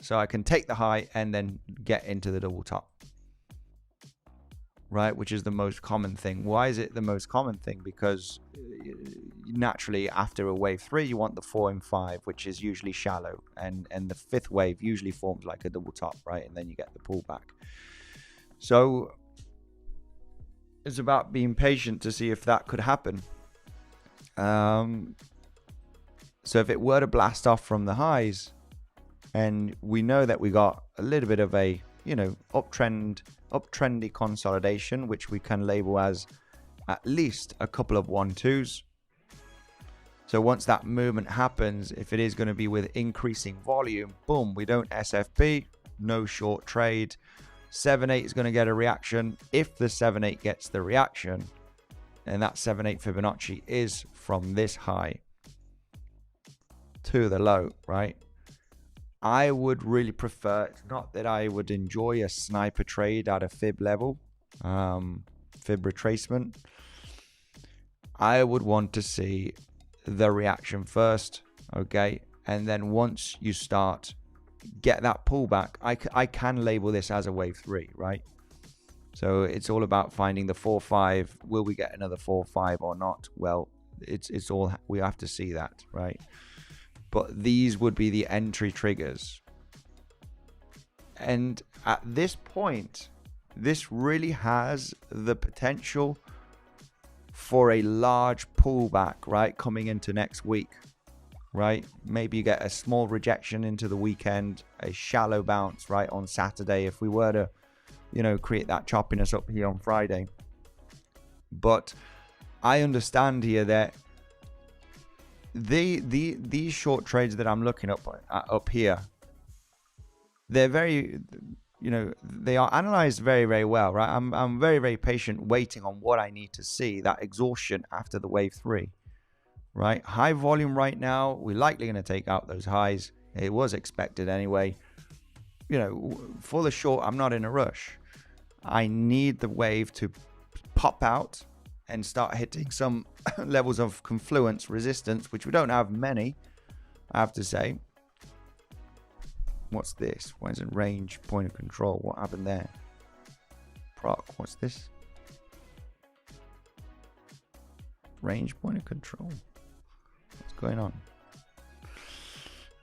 so I can take the high and then get into the double top, right? Which is the most common thing. Why is it the most common thing? Because naturally after a wave 3 you want the 4 and 5, which is usually shallow, and the 5th wave usually forms like a double top, right? And then you get the pullback. So it's about being patient to see if that could happen. So if it were to blast off from the highs, and we know that we got a little bit of a, you know, uptrendy consolidation, which we can label as at least a couple of 1-2s. So once that movement happens, if it is going to be with increasing volume, boom, we don't SFP, no short trade. 7/8 is going to get a reaction. If the 7/8 gets the reaction, and that 7/8 Fibonacci is from this high to the low, right? I would really prefer, it's not that I would enjoy a sniper trade at a fib level, fib retracement. I would want to see the reaction first, okay? And then once you start, get that pullback, I can label this as a wave 3, right? So it's all about finding the 4-5. Will we get another 4-5 or not? Well, it's all, we have to see that, right? But these would be the entry triggers. And at this point, this really has the potential for a large pullback, right? Coming into next week, right? Maybe you get a small rejection into the weekend, a shallow bounce, right? On Saturday, if we were to, you know, create that choppiness up here on Friday. But I understand here that these short trades that I'm looking up here, they're very, you know, they are analyzed very, very well, right? I'm very, very patient waiting on what I need to see, that exhaustion after the wave 3, right? High volume right now, we're likely going to take out those highs. It was expected anyway. You know, for the short, I'm not in a rush. I need the wave to pop out and start hitting some levels of confluence resistance, which we don't have many, I have to say. What's this? Why is it range point of control? What happened there? Proc, what's this? Range point of control. What's going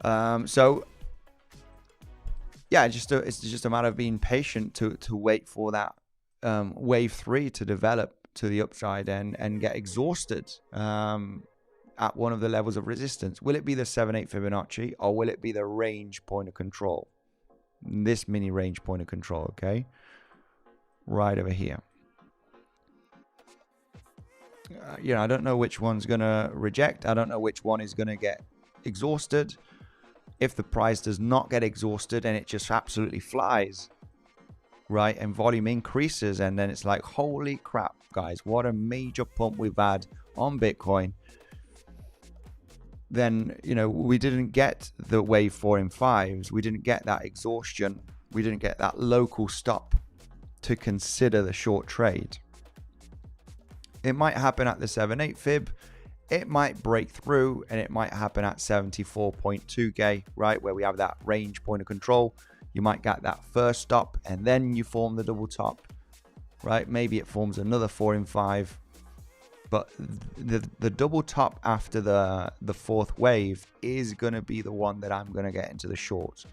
on? So yeah, it's just a matter of being patient to wait for that wave 3 to develop to the upside and get exhausted at one of the levels of resistance. Will it be the 7/8 Fibonacci, or will it be the range point of control? This mini range point of control, okay? Right over here. You know, I don't know which one's going to reject. I don't know which one is going to get exhausted. If the price does not get exhausted and it just absolutely flies, right, and volume increases, and then it's like, holy crap, guys, what a major pump we've had on Bitcoin. Then, you know, we didn't get the wave 4 and 5s. We didn't get that exhaustion. We didn't get that local stop to consider the short trade. It might happen at the 7/8 fib. It might break through, and it might happen at 74.2K, right, where we have that range point of control. You might get that first stop, and then you form the double top, right? Maybe it forms another 4 and 5. But the double top after the fourth wave is going to be the one that I'm going to get into the shorts.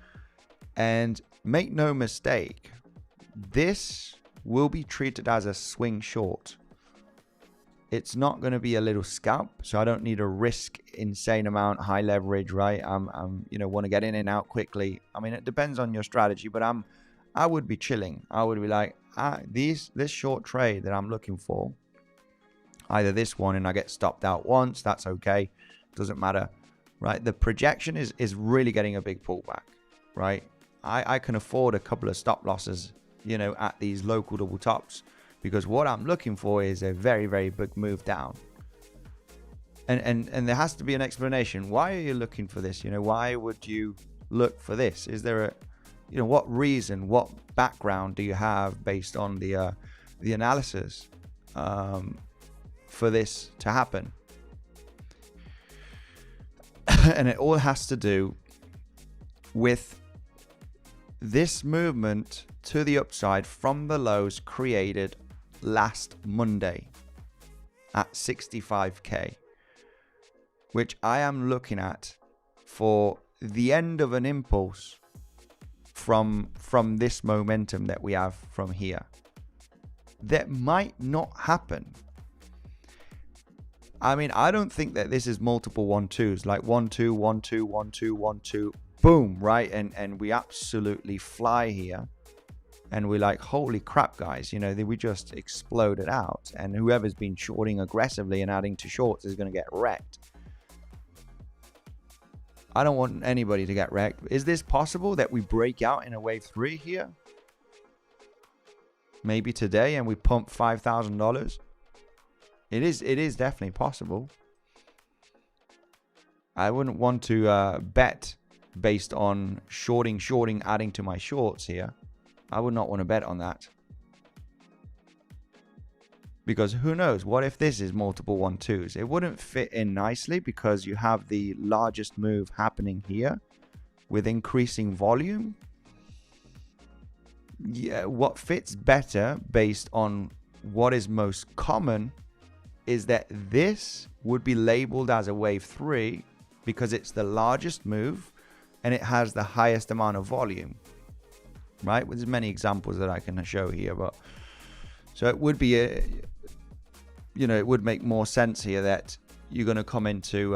And make no mistake, this will be treated as a swing short. It's not going to be a little scalp, so I don't need to risk insane amount, high leverage, right? I'm you know, want to get in and out quickly. I mean, it depends on your strategy, but I would be chilling. I would be like, this short trade that I'm looking for, either this one and I get stopped out once, that's okay, doesn't matter, right? The projection is really getting a big pullback, right? I can afford a couple of stop losses, you know, at these local double tops, because what I'm looking for is a very, very big move down. And there has to be an explanation. Why are you looking for this? You know, why would you look for this? Is there a, you know, what reason, what background do you have based on the analysis for this to happen? And it all has to do with this movement to the upside from the lows created last Monday at 65K, which I am looking at for the end of an impulse from this momentum that we have from here. That might not happen. I mean, I don't think that this is multiple 1-2s, like 1-2, 1-2, 1-2, 1-2, boom, right? And we absolutely fly here. And we're like, holy crap, guys, you know, we just exploded out. And whoever's been shorting aggressively and adding to shorts is going to get wrecked. I don't want anybody to get wrecked. Is this possible that we break out in a wave 3 here? Maybe today, and we pump $5,000? It is definitely possible. I wouldn't want to bet based on shorting, adding to my shorts here, I would not want to bet on that. Because who knows, what if this is multiple 1-2s? It wouldn't fit in nicely because you have the largest move happening here with increasing volume. Yeah, what fits better based on what is most common is that this would be labeled as a wave 3 because it's the largest move and it has the highest amount of volume, right? There's many examples that I can show here, but so it would be a, you know, it would make more sense here that you're going to come into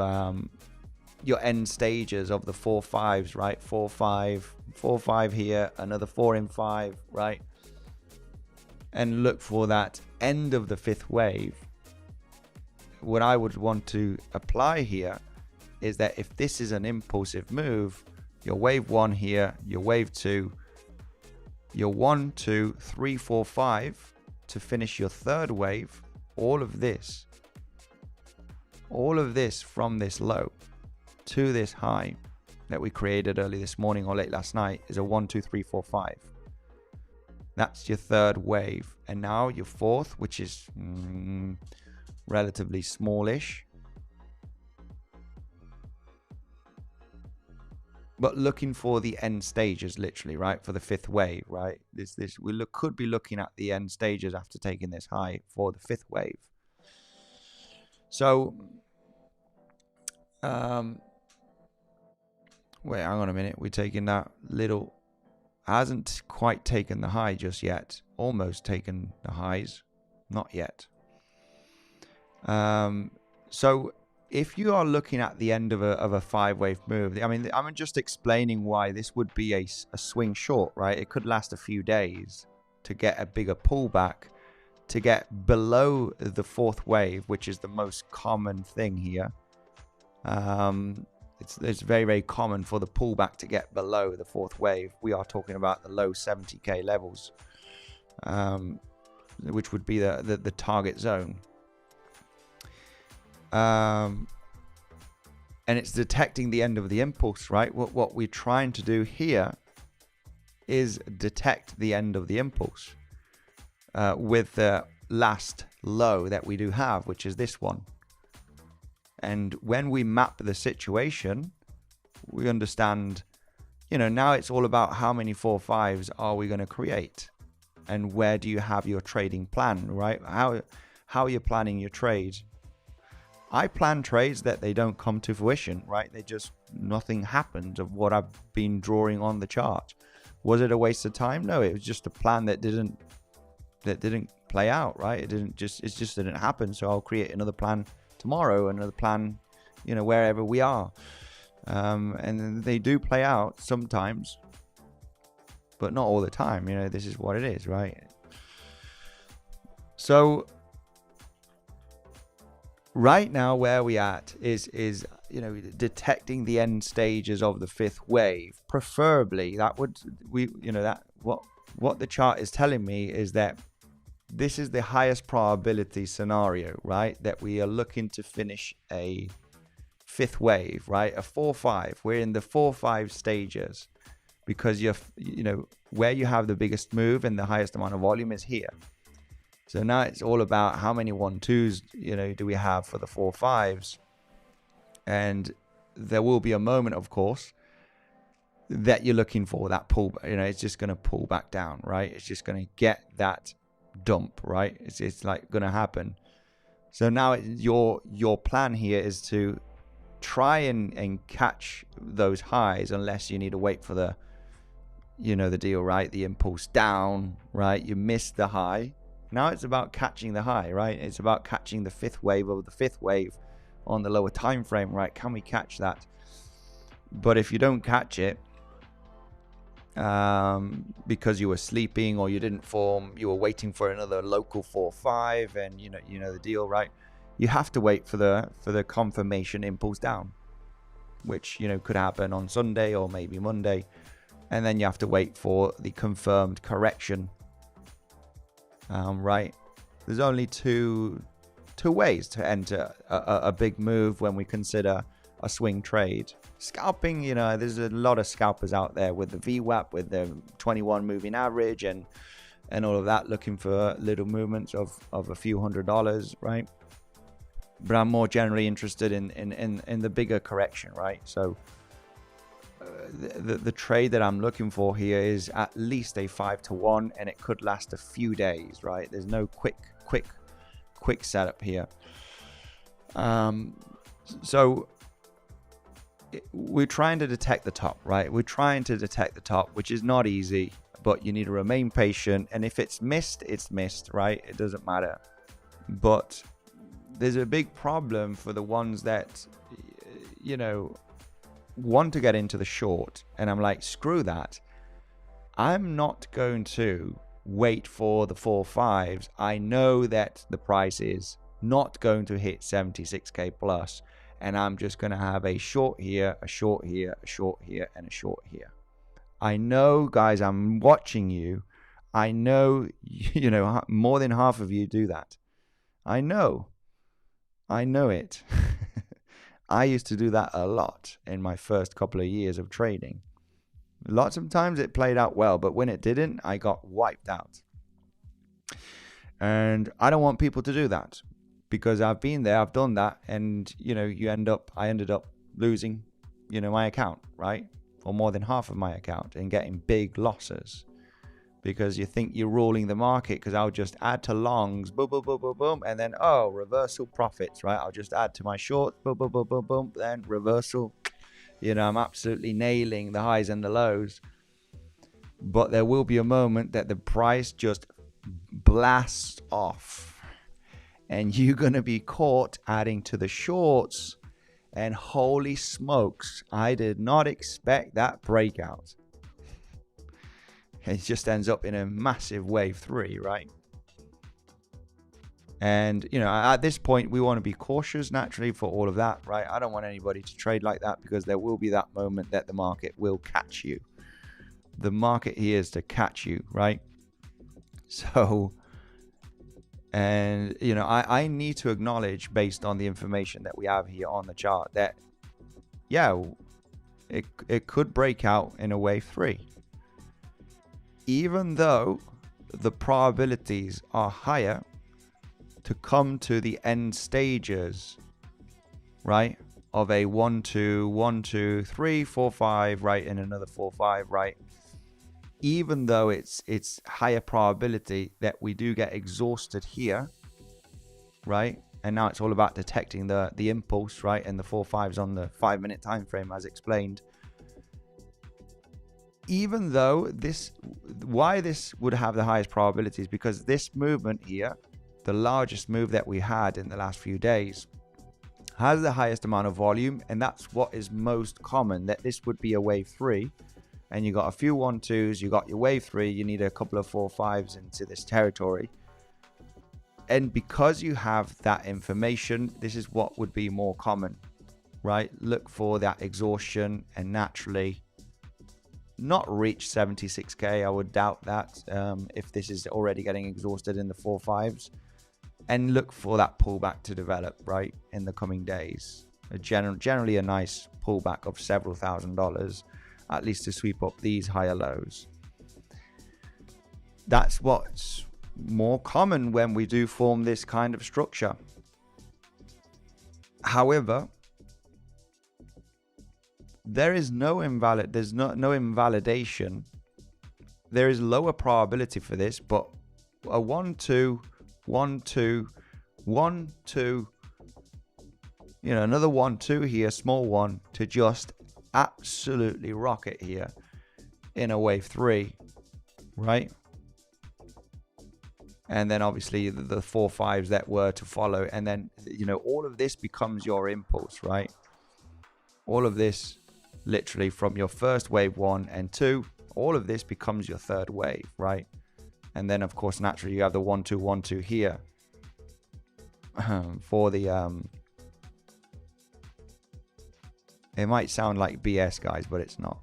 your end stages of the 4-5s, right? 4-5, 4-5 here, another 4 in 5, right? And look for that end of the fifth wave. What I would want to apply here is that if this is an impulsive move, your wave 1 here, your wave 2, your 1, 2, 3, 4, 5 to finish your third wave, all of this from this low to this high that we created early this morning or late last night is a 1, 2, 3, 4, 5. That's your third wave. And now your fourth, which is relatively smallish, but looking for the end stages, literally, right? For the fifth wave, right? Could be looking at the end stages after taking this high for the fifth wave. So, wait, hang on a minute. We're taking that little, hasn't quite taken the high just yet. Almost taken the highs, not yet. So if you are looking at the end of a 5-wave move, I mean, I'm just explaining why this would be a swing short, right? It could last a few days to get a bigger pullback, to get below the fourth wave, which is the most common thing here. It's very, very common for the pullback to get below the fourth wave. We are talking about the low 70k levels, which would be the target zone. And it's detecting the end of the impulse, right? What we're trying to do here is detect the end of the impulse with the last low that we do have, which is this one. And when we map the situation, we understand, you know, now it's all about how many 4-5s are we going to create, and where do you have your trading plan, right? How you're planning your trades. I plan trades that they don't come to fruition, right? Nothing happened of what I've been drawing on the chart. Was it a waste of time? No, it was just a plan that didn't play out, right? It just didn't happen. So I'll create another plan tomorrow, another plan, you know, wherever we are. And they do play out sometimes, but not all the time. You know, this is what it is, right? So right now, where we at is you know, detecting the end stages of the fifth wave. Preferably, what the chart is telling me is that this is the highest probability scenario, right? That we are looking to finish a fifth wave, right? A 4-5. We're in the 4-5 stages because you know, where you have the biggest move and the highest amount of volume is here. So now it's all about how many 1-2s, you know, do we have for the 4-5s. And there will be a moment, of course, that you're looking for that pull. You know, it's just going to pull back down, right? It's just going to get that dump, right? It's like going to happen. So now your plan here is to try and catch those highs, unless you need to wait for the, you know, the deal, right? The impulse down, right? You missed the high. Now it's about catching the high, right? It's about catching the fifth wave of the fifth wave on the lower time frame, right? Can we catch that? But if you don't catch it, because you were sleeping or you didn't form, you were waiting for another local 4-5, and you know the deal, right? You have to wait for the confirmation impulse down, which, you know, could happen on Sunday or maybe Monday, and then you have to wait for the confirmed correction. Right? There's only two ways to enter a big move when we consider a swing trade. Scalping, you know, there's a lot of scalpers out there with the VWAP, with the 21 moving average and all of that, looking for little movements of a few $100s, right? But I'm more generally interested in the bigger correction, right? So the trade that I'm looking for here is at least a 5-to-1, and it could last a few days, right? There's no quick setup here. So we're trying to detect the top, right? We're trying to detect the top, which is not easy, but you need to remain patient. And if it's missed, it's missed, right? It doesn't matter. But there's a big problem for the ones that, you know, want to get into the short. And I'm like, screw that. I'm not going to wait for the 4-5s. I know that the price is not going to hit 76k plus, and I'm just going to have a short here, a short here, a short here, and a short here. I know, guys, I'm watching you. I know, you know, more than half of you do that. I know it. I used to do that a lot in my first couple of years of trading. Lots of times it played out well, but when it didn't, I got wiped out. And I don't want people to do that, because I've been there, I've done that, and you know, I ended up losing, you know, my account, right? Or more than half of my account, and getting big losses, because you think you're ruling the market. Because I'll just add to longs, boom, boom, boom, boom, boom, and then reversal profits, right? I'll just add to my shorts, boom, boom, boom, boom, boom, then reversal. You know, I'm absolutely nailing the highs and the lows. But there will be a moment that the price just blasts off, and you're going to be caught adding to the shorts. And holy smokes, I did not expect that breakout. It just ends up in a massive wave 3, right? And, you know, at this point, we want to be cautious naturally for all of that, right? I don't want anybody to trade like that, because there will be that moment that the market will catch you. The market here is to catch you, right? So, and, you know, I need to acknowledge, based on the information that we have here on the chart, that, yeah, it could break out in a wave 3. Even though the probabilities are higher to come to the end stages, right, of a 1 2 1 2 3 4 5, right, and another 4 5, right, even though it's higher probability that we do get exhausted here, right, and now it's all about detecting the impulse, right, and the 4-5s on the 5-minute time frame, as explained. Even though why this would have the highest probabilities, because this movement here, the largest move that we had in the last few days, has the highest amount of volume, and that's what is most common, that this would be a wave 3, and you got a few 1-2s, you got your wave 3, you need a couple of 4-5s into this territory. And because you have that information, this is what would be more common, right? Look for that exhaustion and naturally not reach 76k. I would doubt that if this is already getting exhausted in the 4-5s, and look for that pullback to develop, right, in the coming days. Generally a nice pullback of several $1,000s, at least to sweep up these higher lows. That's what's more common when we do form this kind of structure. However, there is no invalidation. There is lower probability for this, but a 1 2 1 2 1 2, you know, another 1 2 here, small one, to just absolutely rocket here in a wave 3, right? And then obviously the 4-5s that were to follow, and then, you know, all of this becomes your impulse, right? All of this, literally from your first wave 1 and 2, all of this becomes your third wave, right? And then of course naturally you have the 1 2 1 2 here for the it might sound like BS, guys, but it's not.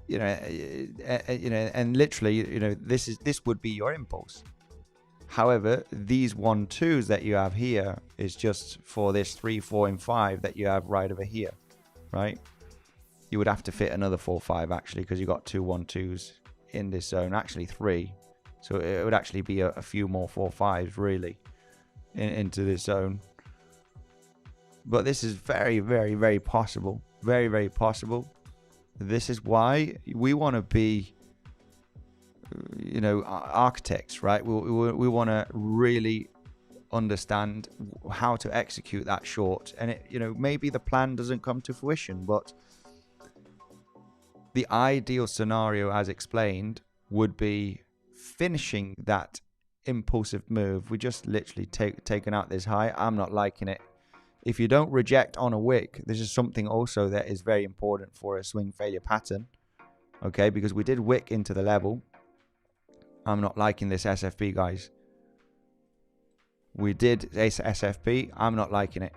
You know, and literally, you know, this would be your impulse. However, these 1 2s that you have here is just for this 3 4 and 5 that you have right over here, right? You would have to fit another 4 5 actually, because you got 2 1 2s in this zone, actually 3. So it would actually be a few more 4 5s really into this zone. But this is very, very, very possible. Very, very possible. This is why we want to be, you know, architects, right? We want to really understand how to execute that short. And it, you know, maybe the plan doesn't come to fruition, but the ideal scenario, as explained, would be finishing that impulsive move. We just literally taken out this high. I'm not liking it. If you don't reject on a wick, this is something also that is very important for a swing failure pattern. Okay, because we did wick into the level. I'm not liking this SFP, guys. We did SFP. I'm not liking it.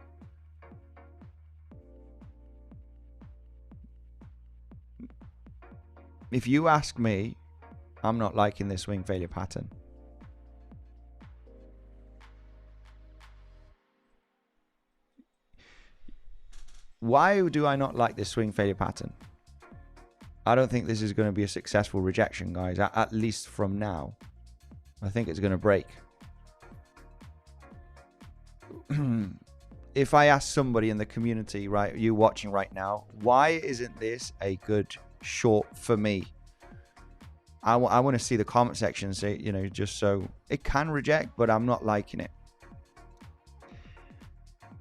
If you ask me, I'm not liking this swing failure pattern. Why do I not like this swing failure pattern? I don't think this is going to be a successful rejection, guys, at least from now. I think it's going to break. If I ask somebody in the community, right, you watching right now, why isn't this a good short for me? I want to see the comment section say, you know, just so it can reject, but I'm not liking it.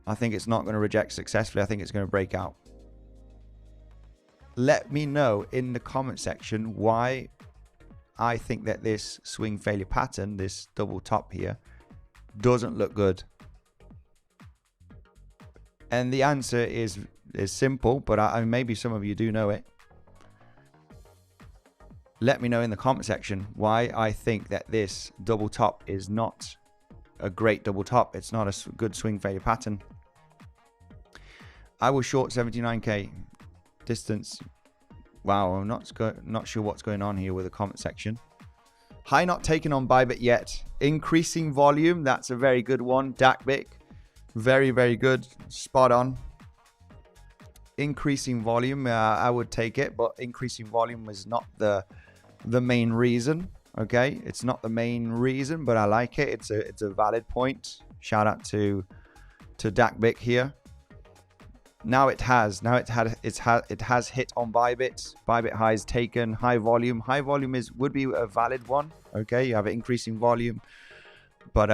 I think it's not going to reject successfully. I think it's going to break out. Let me know in the comment section why I think that this swing failure pattern, this double top here, doesn't look good. And the answer is simple, but maybe some of you do know it. Let me know in the comment section why I think that this double top is not a great double top. It's not a good swing failure pattern. I will short 79k distance. Wow, I'm not sure what's going on here with the comment section. High not taken on Bybit yet. Increasing volume. That's a very good one. DACBIC. Very, very good. Spot on. Increasing volume. I would take it, but increasing volume is not the main reason. Okay, it's not the main reason, but I like it. It's a valid point. Shout out to DACBIC here. Now it has hit on Bybit. Bybit highs taken. High volume. High volume would be a valid one. Okay, you have increasing volume. But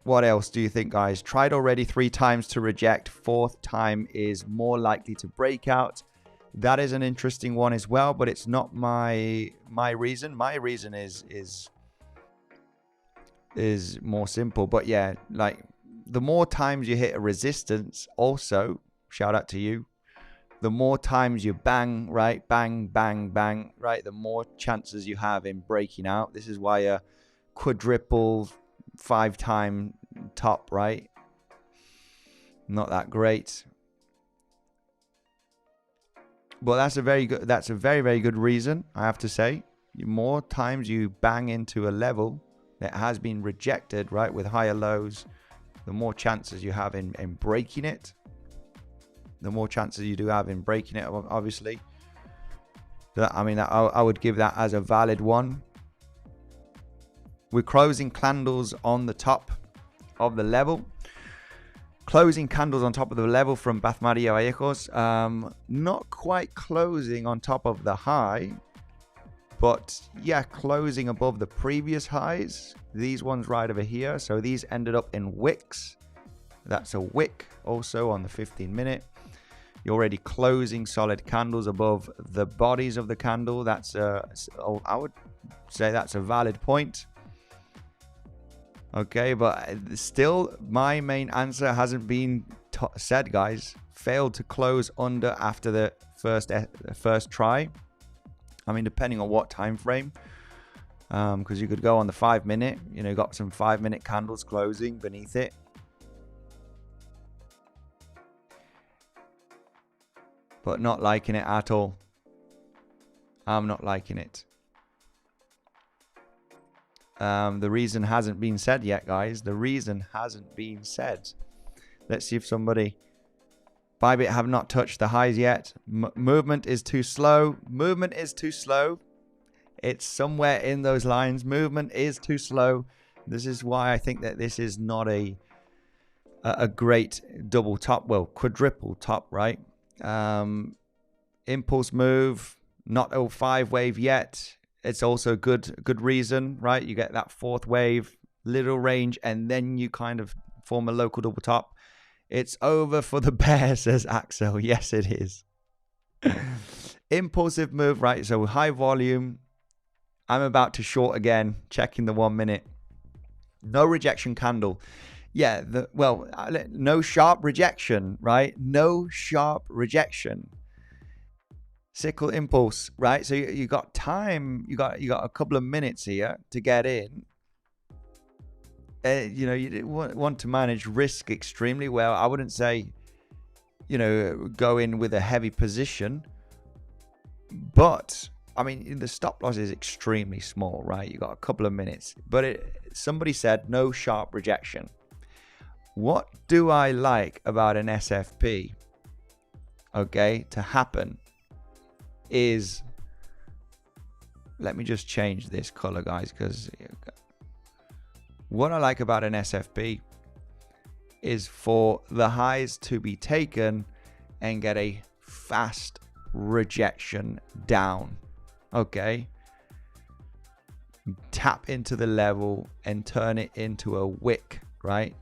what else do you think, guys? Tried already 3 times to reject. 4th time is more likely to break out. That is an interesting one as well, but it's not my reason. My reason is more simple. But yeah, like the more times you hit a resistance, also shout out to you. The more times you bang, right? Bang, bang, bang, right? The more chances you have in breaking out. This is why a quadruple 5-time top, right? Not that great. But that's a very, very good reason, I have to say. The more times you bang into a level that has been rejected, right, with higher lows, the more chances you have in breaking it. The more chances you do have in breaking it, obviously. I mean, I would give that as a valid one. We're closing candles on the top of the level. Closing candles on top of the level from Maria Vallecos. Not quite closing on top of the high, but yeah, closing above the previous highs. These ones right over here. So these ended up in wicks. That's a wick also on the 15-minute. You're already closing solid candles above the bodies of the candle. That's I would say that's a valid point. Okay, but still, my main answer hasn't been said, guys. Failed to close under after the first try. I mean, depending on what time frame, because you could go on the 5-minute. You know, got some 5-minute candles closing beneath it. But not liking it at all. I'm not liking it. The reason hasn't been said yet, guys. The reason hasn't been said. Let's see if somebody... Bybit have not touched the highs yet. Movement is too slow. Movement is too slow. It's somewhere in those lines. Movement is too slow. This is why I think that this is not a great double top. Well, quadruple top, right? Impulse move. Not a 5 wave yet. It's also good reason, right? You get that 4th wave, little range, and then you kind of form a local double top. It's over for the bear, says Axel. Yes, it is. Impulsive move, right? So high volume. I'm about to short again, checking the 1 minute. No rejection candle. Yeah, no sharp rejection, right? No sharp rejection. Sickle impulse, right? So you got time, you got a couple of minutes here to get in. You want to manage risk extremely well. I wouldn't say, go in with a heavy position, but I mean, the stop loss is extremely small, right? You got a couple of minutes, but somebody said no sharp rejection. What do I like about an SFP? Okay, to happen is, let me just change this color, guys, because what I like about an SFP is for the highs to be taken and get a fast rejection down. Okay, tap into the level and turn it into a wick, right?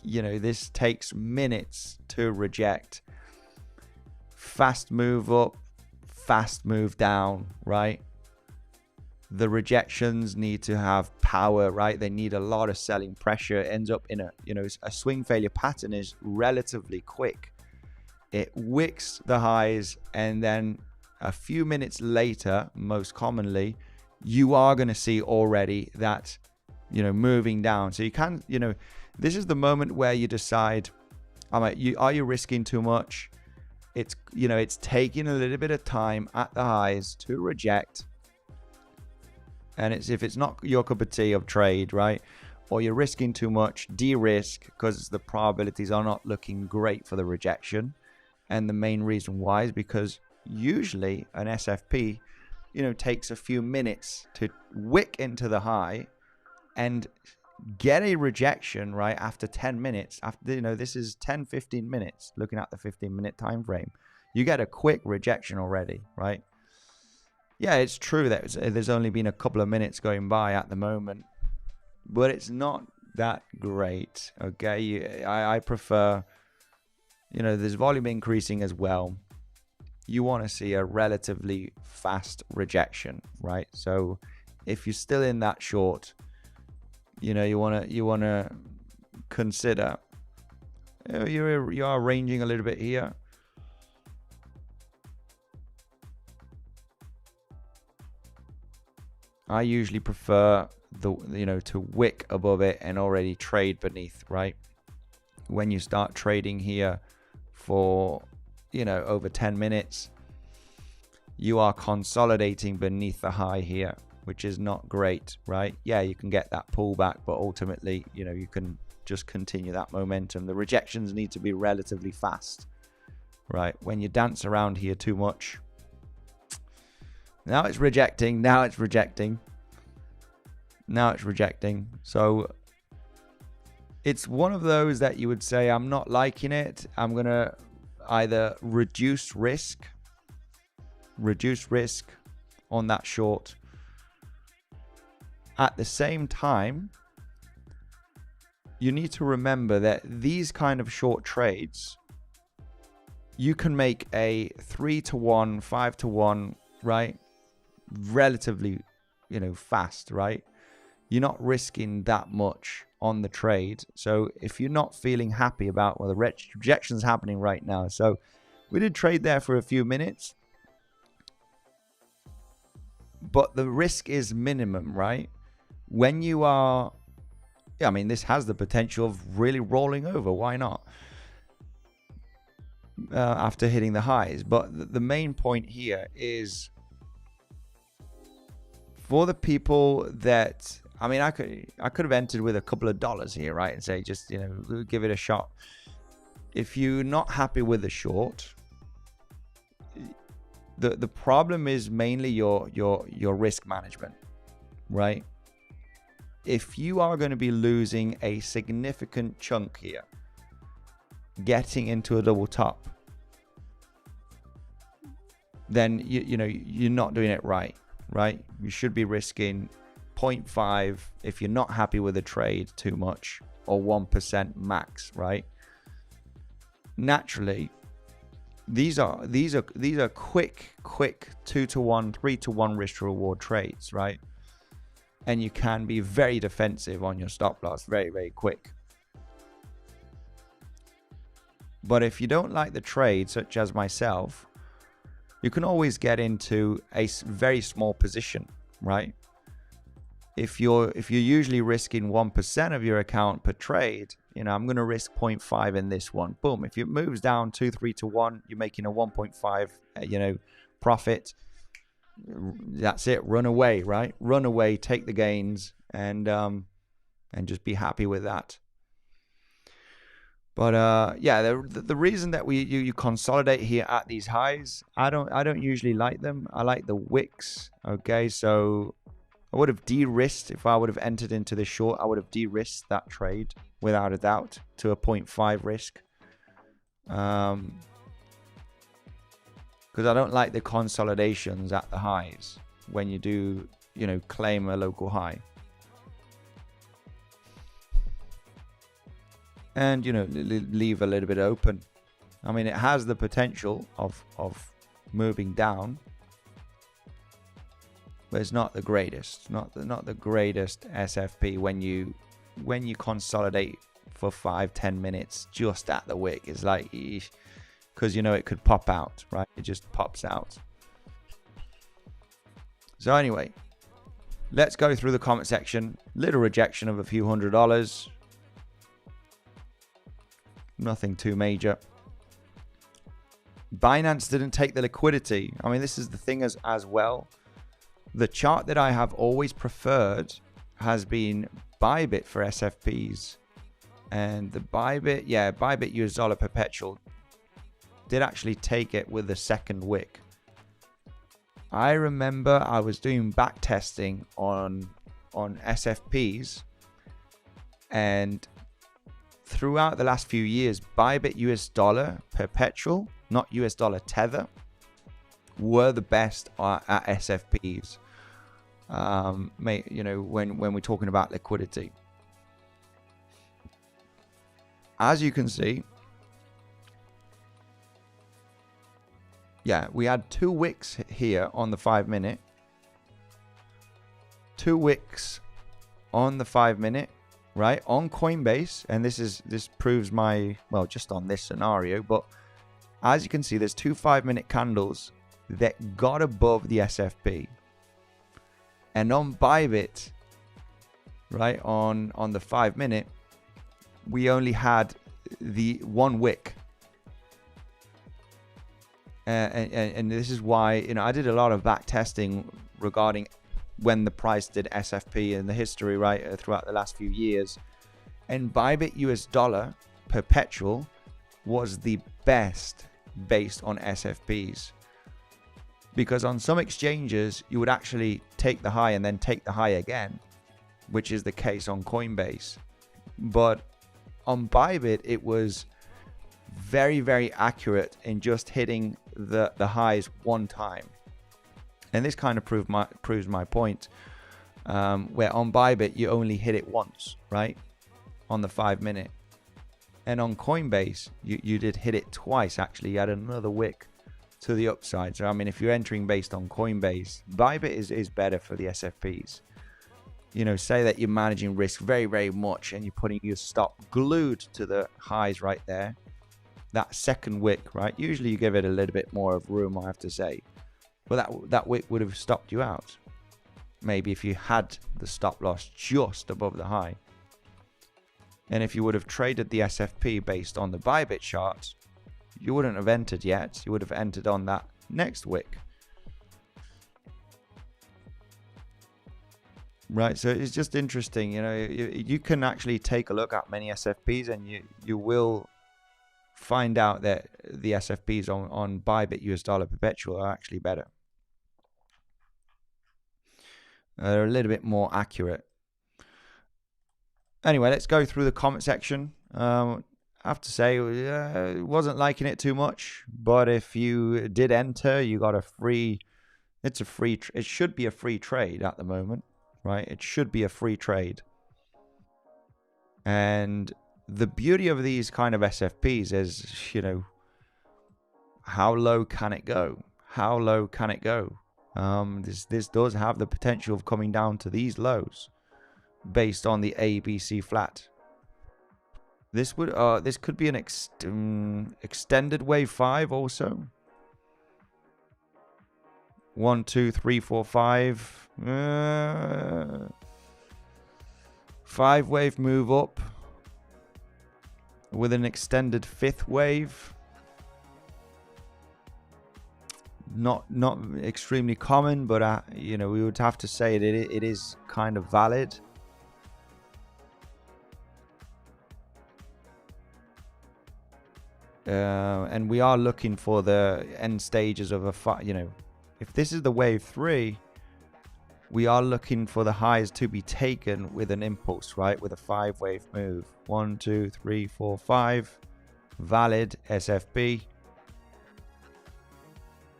This takes minutes to reject. Fast move up, fast move down, right? The rejections need to have power, right? They need a lot of selling pressure. It ends up in a swing failure pattern is relatively quick. It wicks the highs, and then a few minutes later, most commonly, you are going to see already that, moving down. So you can, this is the moment where you decide, are you risking too much? It's taking a little bit of time at the highs to reject. And if it's not your cup of tea of trade, right? Or you're risking too much, de-risk, because the probabilities are not looking great for the rejection. And the main reason why is because usually an SFP, takes a few minutes to wick into the high and get a rejection, right? After 10 minutes, this is 10-15 minutes, looking at the 15-minute time frame, you get a quick rejection already, right? Yeah, it's true that there's only been a couple of minutes going by at the moment, but it's not that great. Okay, I prefer, there's volume increasing as well. You want to see a relatively fast rejection, right? So if you're still in that short, you want to consider, you are ranging a little bit here. I usually prefer to wick above it and already trade beneath, right? When you start trading here for, over 10 minutes, you are consolidating beneath the high here, which is not great, right? Yeah, you can get that pullback, but ultimately, you can just continue that momentum. The rejections need to be relatively fast, right? When you dance around here too much, now it's rejecting, now it's rejecting, now it's rejecting. So it's one of those that you would say, I'm not liking it. I'm going to either reduce risk on that short. At the same time, you need to remember that these kind of short trades, you can make a 3-to-1, 5-to-1, right? Relatively, fast, right? You're not risking that much on the trade. So if you're not feeling happy about, the rejection's happening right now. So we did trade there for a few minutes, but the risk is minimum, right? When you are, this has the potential of really rolling over. Why not? After hitting the highs. But the main point here is, for the people that I mean, I could have entered with a couple of dollars here, right, and say just, you know, give it a shot. If you're not happy with the short, the problem is mainly your risk management, right? If you are going to be losing a significant chunk here, getting into a double top, then you know you're not doing it right. You should be risking 0.5 if you're not happy with a trade too much, or 1% max, right? Naturally, these are quick 2-to-1, 3-to-1 risk to reward trades, right? And you can be very defensive on your stop loss very quick. But if you don't like the trade, such as myself, you can always get into a very small position, right? If you're usually risking 1% of your account per trade, you know, I'm going to risk 0.5 in this one. Boom. If it moves down 2-3-to-1, you're making a 1.5, you know, profit. That's it. Run away, right? Run away, take the gains, and just be happy with that. But yeah, the reason that you consolidate here at these highs, I don't usually like them. I like the wicks. Okay, so I would have de-risked if I would have entered into the short. I would have de-risked that trade without a doubt to a 0.5 risk. Because I don't like the consolidations at the highs when you do, you know, claim a local high. And, you know, leave a little bit open. I mean, it has the potential of moving down, but it's not the greatest. Not the greatest SFP when you consolidate for 5-10 minutes just at the wick. It's like, because you know it could pop out, right? It just pops out. So anyway, let's go through the comment section. Little rejection of a few $100. Nothing too major. Binance didn't take the liquidity. I mean, this is the thing as well. The chart that I have always preferred has been Bybit for SFPs. And the Bybit US dollar perpetual did actually take it with the second wick. I remember I was doing back testing on SFPs, and throughout the last few years, Bybit US dollar perpetual, not US dollar tether, were the best at SFPs. You know, when we're talking about liquidity. As you can see, yeah, we had 2 wicks here on the 5-minute. 2 wicks on the 5-minute, right? On Coinbase, and this proves my, well, just on this scenario, but as you can see, there's 2 5-minute candles that got above the SFP. And on Bybit, right, on the 5-minute, we only had the 1 wick. And this is why, you know, I did a lot of back testing regarding when the price did SFP in the history, right, throughout the last few years. And Bybit US dollar perpetual was the best based on SFPs. Because on some exchanges, you would actually take the high and then take the high again, which is the case on Coinbase. But on Bybit, it was very accurate in just hitting the highs one time. And this kind of proves my point, where on Bybit, you only hit it once, right, on the 5-minute. And on Coinbase, you did hit it twice, actually. You had another wick to the upside. So, I mean, if you're entering based on Coinbase, Bybit is better for the SFPs. You know, say that you're managing risk very much and you're putting your stop glued to the highs right there. That second wick, right? Usually you give it a little bit more of room, I have to say. But that wick would have stopped you out. Maybe if you had the stop loss just above the high. And if you would have traded the SFP based on the Bybit chart, you wouldn't have entered yet. You would have entered on that next wick. right? So it's just interesting, you know, you can actually take a look at many SFPs, and you will find out that the SFPs on Bybit US dollar perpetual are actually better. They're a little bit more accurate. Anyway, let's go through the comment section. I have to say, wasn't liking it too much, but if you did enter, you got a free. It should be a free trade at the moment, right? It should be a free trade. And the beauty of these kind of SFPs is, you know, how low can it go? How low can it go? This does have the potential of coming down to these lows based on the ABC flat. This could be an extended wave 5 also. 1, 2, 3, 4, 5. 5 wave move up with an extended 5th wave. Not extremely common, but you know, we would have to say that it is kind of valid. And we are looking for the end stages of you know, if this is the wave 3, we are looking for the highs to be taken with an impulse, right? With a 5 wave move. 1, 2, 3, 4, 5. Valid SFB.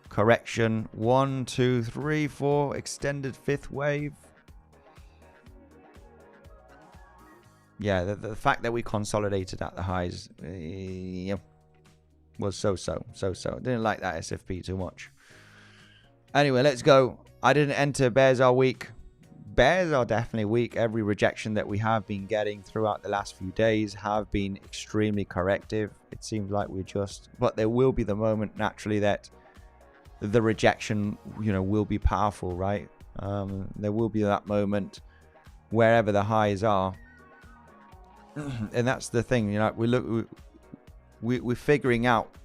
Correction. 1, 2, 3, 4. Extended 5th wave. Yeah, the fact that we consolidated at the highs was so. Didn't like that SFP too much. Anyway, let's go. I didn't enter. Bears are weak. Bears are definitely weak. Every rejection that we have been getting throughout the last few days have been extremely corrective. It seems like but there will be the moment naturally that the rejection, you know, will be powerful, right? There will be that moment wherever the highs are. And that's the thing, you know, we're figuring out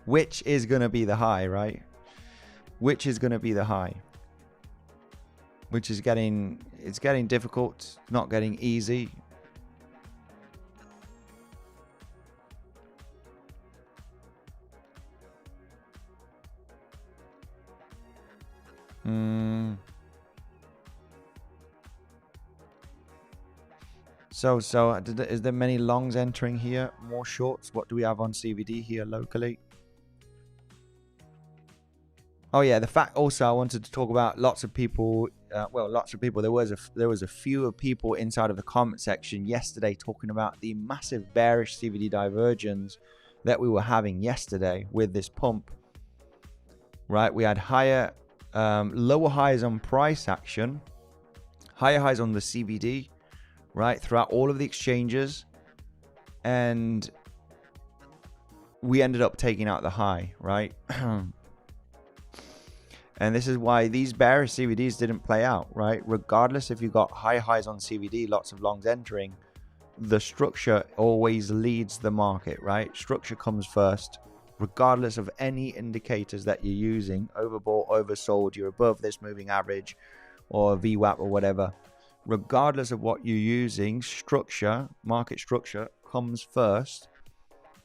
which is going to be the high, right? Which is going to be the high? Which is getting difficult, not getting easy. So is there many longs entering here? More shorts? What do we have on CVD here locally? Oh yeah, the fact also I wanted to talk about lots of people. There was a few people inside of the comment section yesterday talking about the massive bearish CVD divergence that we were having yesterday with this pump. Right, we had lower highs on price action, higher highs on the CVD, right, throughout all of the exchanges, and we ended up taking out the high, right? And this is why these bearish CVDs didn't play out, right? Regardless if you got high highs on CVD, lots of longs entering, the structure always leads the market, right? Structure comes first, regardless of any indicators that you're using. Overbought, oversold, you're above this moving average or VWAP or whatever. Regardless of what you're using, structure, market structure comes first.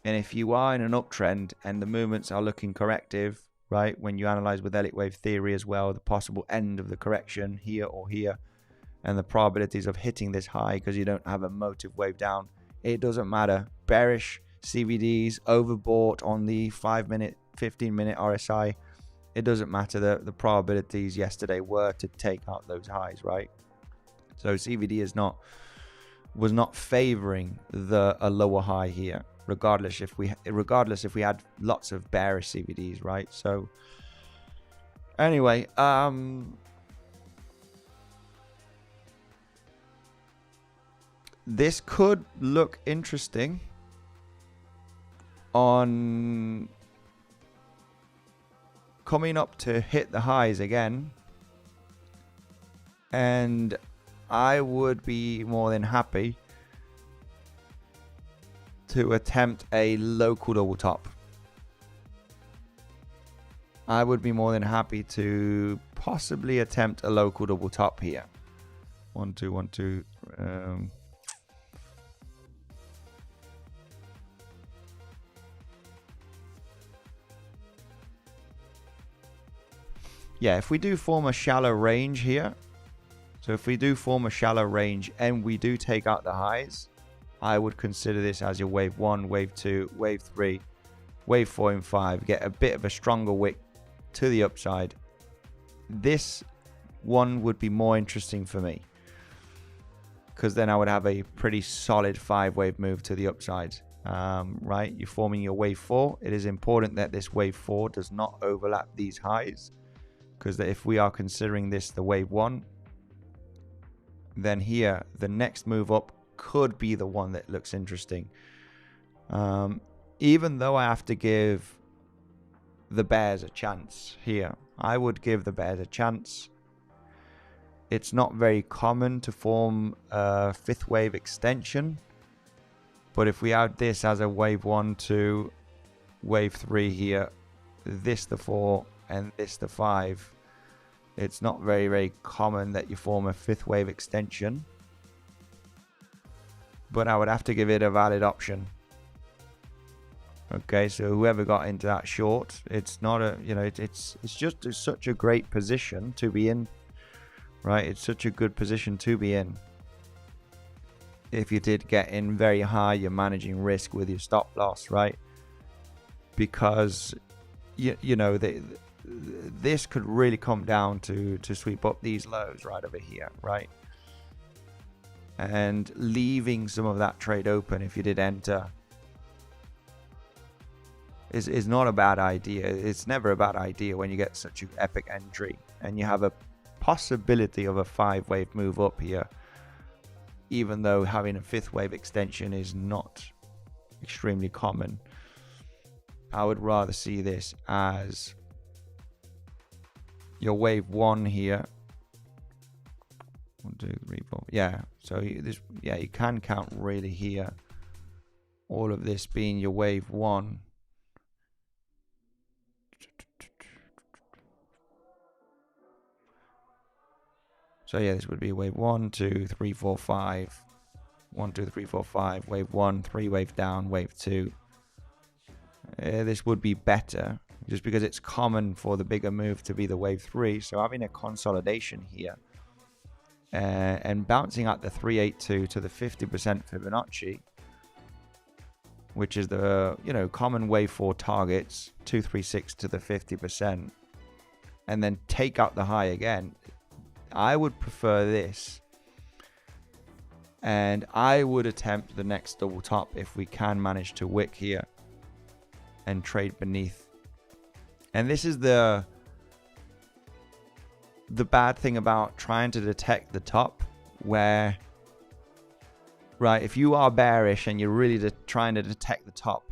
And if you are in an uptrend and the movements are looking corrective, right, when you analyze with Elliott wave theory as well, the possible end of the correction here or here, and the probabilities of hitting this high because you don't have a motive wave down, it doesn't matter. Bearish CVDs, overbought on the 5-minute, 15-minute RSI, it doesn't matter. The probabilities yesterday were to take out those highs, right? So CVD was not favoring a lower high here, regardless if we had lots of bearish CVDs, right? So anyway, this could look interesting on coming up to hit the highs again, and I would be more than happy to attempt a local double top. I would be more than happy to possibly attempt a local double top here. 1 2 1 2 yeah, if we do form a shallow range here, so if we do form a shallow range and we do take out the highs, I would consider this as your wave 1, wave 2, wave 3, wave 4 and 5. Get a bit of a stronger wick to the upside. This one would be more interesting for me, because then I would have a pretty solid 5-wave move to the upside. Right, you're forming your wave 4. It is important that this wave 4 does not overlap these highs, because if we are considering this the wave 1, then here the next move up could be the one that looks interesting. Even though I have to give the bears a chance here, I would give the bears a chance. It's not very common to form a 5th wave extension, but if we add this as a wave 1 to wave 3 here, this the 4 and this the 5, it's not very common that you form a 5th wave extension, but I would have to give it a valid option. Okay, so whoever got into that short, it's not a, you know, it's just such a great position to be in, right? It's such a good position to be in. If you did get in very high, you're managing risk with your stop loss, right? Because you know, this could really come down to sweep up these lows right over here, right? And leaving some of that trade open if you did enter is not a bad idea. It's never a bad idea when you get such an epic entry and you have a possibility of a 5-wave move up here, even though having a 5th wave extension is not extremely common. I would rather see this as your wave 1 here. 1 2 3 4, yeah, so this, yeah, you can count really here all of this being your wave 1. So yeah, this would be wave 1 2 3 4 5, 1 2 3 4 5, wave 1, 3 wave down, wave 2. This would be better just because it's common for the bigger move to be the wave 3. So having a consolidation here and bouncing out the 382 to the 50% Fibonacci, which is the, you know, common wave 4 targets, 236 to the 50%, and then take out the high again. I would prefer this, and I would attempt the next double top if we can manage to wick here and trade beneath. And this is the bad thing about trying to detect the top, where, right, if you are bearish and you're really trying to detect the top,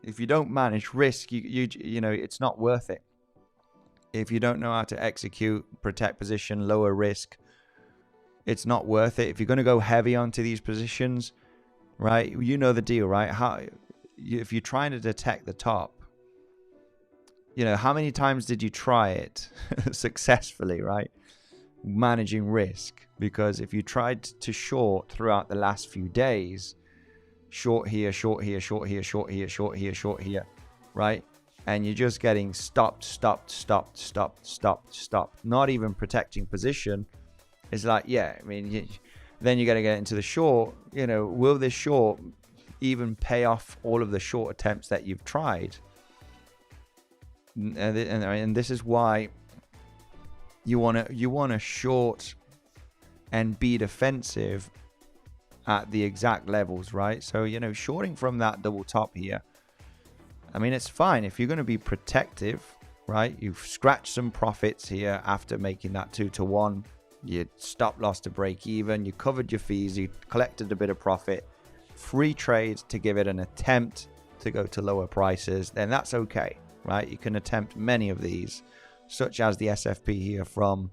if you don't manage risk, you know, it's not worth it. If you don't know how to execute, protect position, lower risk, it's not worth it. If you're going to go heavy onto these positions, right, you know the deal, right? If you're trying to detect the top, you know, how many times did you try it successfully, right? Managing risk. Because if you tried to short throughout the last few days, short here, short here, short here, short here, short here, short here, right? And you're just getting stopped, not even protecting position. It's like, yeah, I mean, then you got to get into the short. You know, will this short even pay off all of the short attempts that you've tried? And this is why you want to short and be defensive at the exact levels, right? So, you know, shorting from that double top here, I mean, it's fine if you're going to be protective, right? You've scratched some profits here after making that 2 to 1. You stop loss to break even. You covered your fees. You collected a bit of profit. Free trades to give it an attempt to go to lower prices. Then that's okay, right? You can attempt many of these, such as the SFP here from,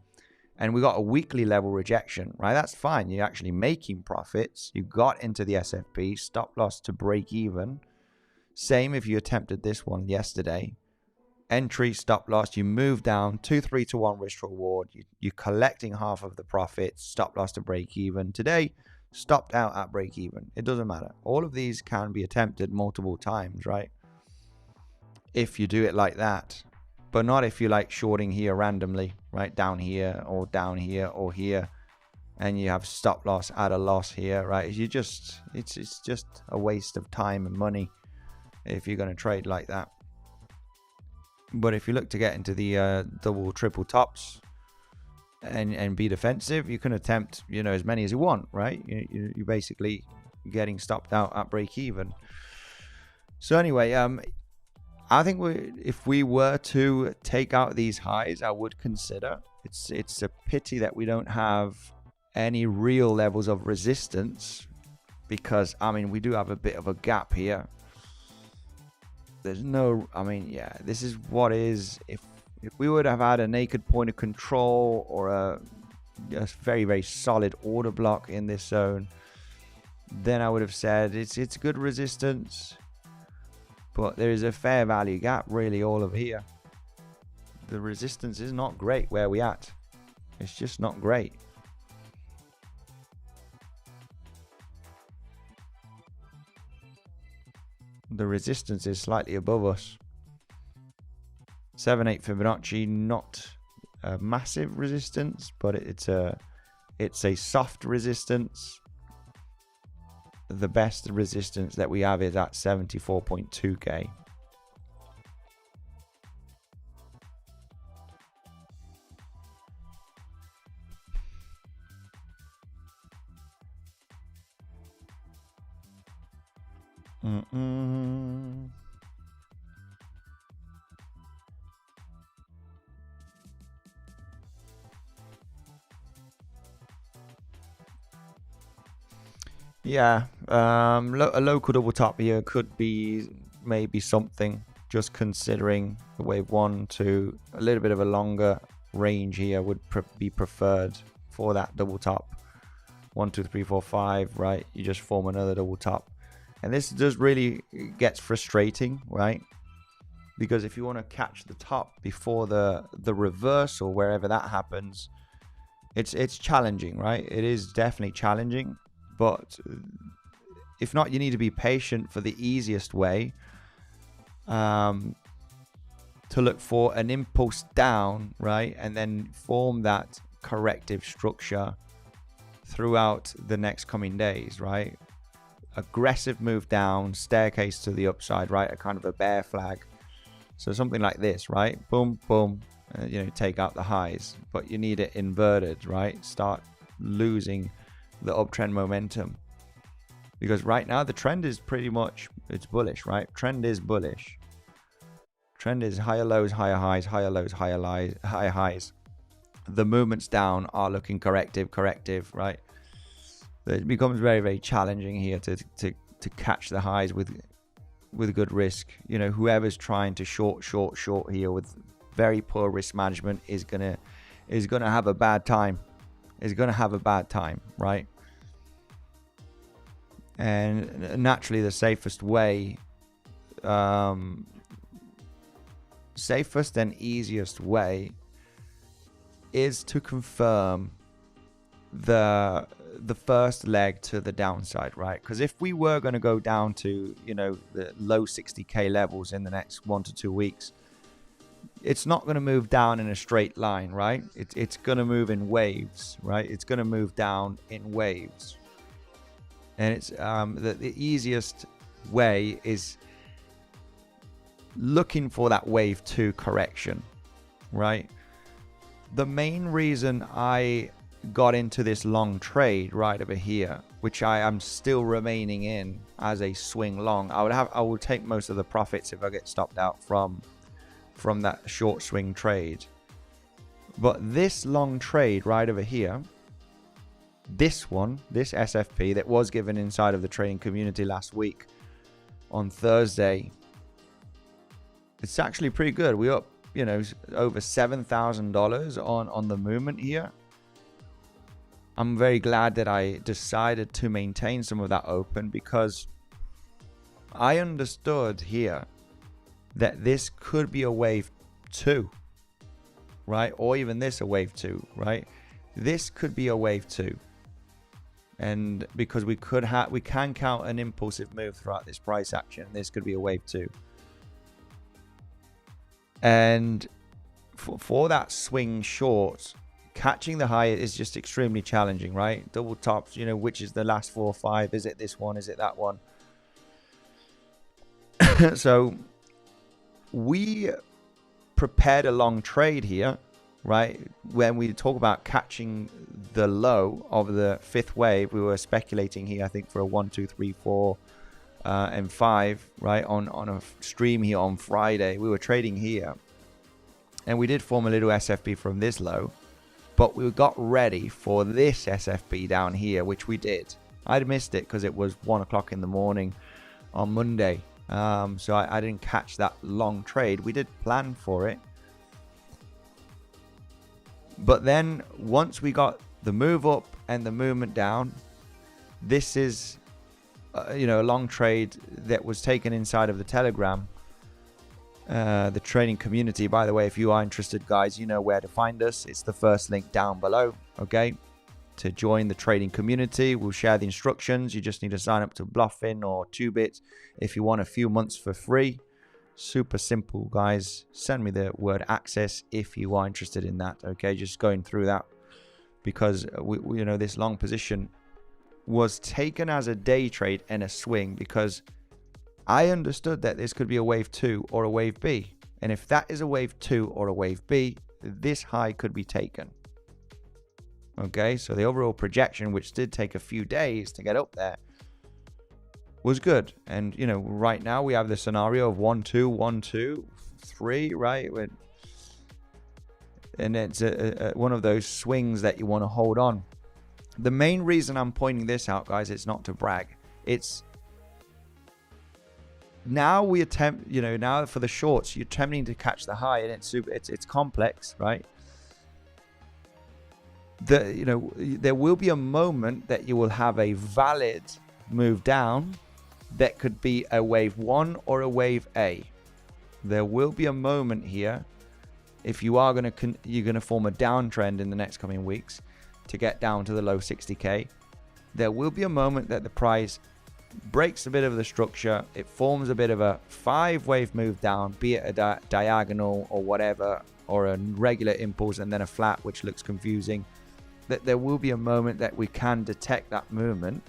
and we got a weekly level rejection, right? That's fine. You're actually making profits. You got into the SFP, stop loss to break even. Same if you attempted this one yesterday entry, stop loss, you move down 2-3 to 1 risk reward, you're collecting half of the profits, stop loss to break even. Today stopped out at break even. It doesn't matter. All of these can be attempted multiple times, right? If you do it like that, but not if you like shorting here randomly, right? Down here or down here or here, and you have stop loss at a loss here, right? You just, it's just a waste of time and money if you're going to trade like that. But if you look to get into the double, triple tops and be defensive, you can attempt, you know, as many as you want, right? You're basically getting stopped out at break even. So anyway, I think if we were to take out these highs, I would consider. It's a pity that we don't have any real levels of resistance, because I mean we do have a bit of a gap here. There's no, I mean, yeah, this is what is. If we would have had a naked point of control or a very, very solid order block in this zone, then I would have said it's good resistance. But there is a fair value gap really all over here. The resistance is not great where we at. It's just not great. The resistance is slightly above us. 7-8 Fibonacci, not a massive resistance, but it's a soft resistance. The best resistance that we have is at 74.2k. Yeah, a local double top here could be maybe something, just considering the wave 1 to a little bit of a longer range here would be preferred for that double top. 1 2 3 4 5, right? You just form another double top, and this just really gets frustrating, right? Because if you want to catch the top before the reverse or wherever that happens, it's challenging, right? It is definitely challenging. But if not, you need to be patient for the easiest way, to look for an impulse down, right? And then form that corrective structure throughout the next coming days, right? Aggressive move down, staircase to the upside, right? A kind of a bear flag. So something like this, right? Boom, boom, you know, take out the highs. But you need it inverted, right? Start losing the uptrend momentum, because right now the trend is pretty much, it's bullish, right? Trend is bullish. Trend is higher lows, higher highs, higher lows, higher highs. The movements down are looking corrective, right? It becomes very, very challenging here to catch the highs with good risk. You know, whoever's trying to short here with very poor risk management is gonna have a bad time. Is gonna have a bad time, right? And naturally the safest way, safest and easiest way is to confirm the first leg to the downside, right? Because if we were going to go down to, you know, the low 60k levels in the next 1 to 2 weeks, it's not going to move down in a straight line, right? It's going to move in waves, right? It's going to move down in waves. And it's the easiest way is looking for that wave 2 correction, right? The main reason I got into this long trade right over here, which I am still remaining in as a swing long, I will take most of the profits if I get stopped out from that short swing trade. But this long trade right over here, this SFP that was given inside of the trading community last week on Thursday, it's actually pretty good. We're up, you know, over $7,000 on the movement here. I'm very glad that I decided to maintain some of that open, because I understood here that this could be a wave 2, right? Or even this a wave 2, right? This could be a wave 2. And because we can count an impulsive move throughout this price action, this could be a wave 2. And for that swing short, catching the high is just extremely challenging, right? Double tops, you know, which is the last 4 or 5? Is it this one? Is it that one? So we prepared a long trade here, right? When we talk about catching the low of the 5th wave, we were speculating here, I think, for a 1, 2, 3, 4 and 5, right? On a stream here on Friday, we were trading here, and we did form a little SFB from this low, but we got ready for this SFB down here, which we did. I'd missed it because it was 1 o'clock in the morning on Monday, so I didn't catch that long trade. We did plan for it. But then once we got the move up and the movement down, this is, you know, a long trade that was taken inside of the Telegram, the trading community. By the way, if you are interested, guys, you know where to find us. It's the first link down below, okay? To join the trading community, we'll share the instructions. You just need to sign up to Bluffin or 2bit if you want a few months for free. Super simple, guys. Send me the word access if you are interested in that, okay? Just going through that, because we you know, this long position was taken as a day trade and a swing, because I understood that this could be a wave 2 or a wave B, and if that is a wave 2 or a wave B, this high could be taken. Okay, so the overall projection, which did take a few days to get up there, was good. And you know, right now we have the scenario of 1 2 1 2 3, right? And it's one of those swings that you want to hold on. The main reason I'm pointing this out, guys, it's not to brag. It's now we attempt, you know, now for the shorts, you're attempting to catch the high, and it's complex, right? You know, there will be a moment that you will have a valid move down that could be a wave 1 or a wave A. There will be a moment here, if you are you're going to form a downtrend in the next coming weeks to get down to the low 60k. There will be a moment that the price breaks a bit of the structure. It forms a bit of a 5-wave move down, be it a diagonal or whatever, or a regular impulse and then a flat, which looks confusing. That there will be a moment that we can detect that movement,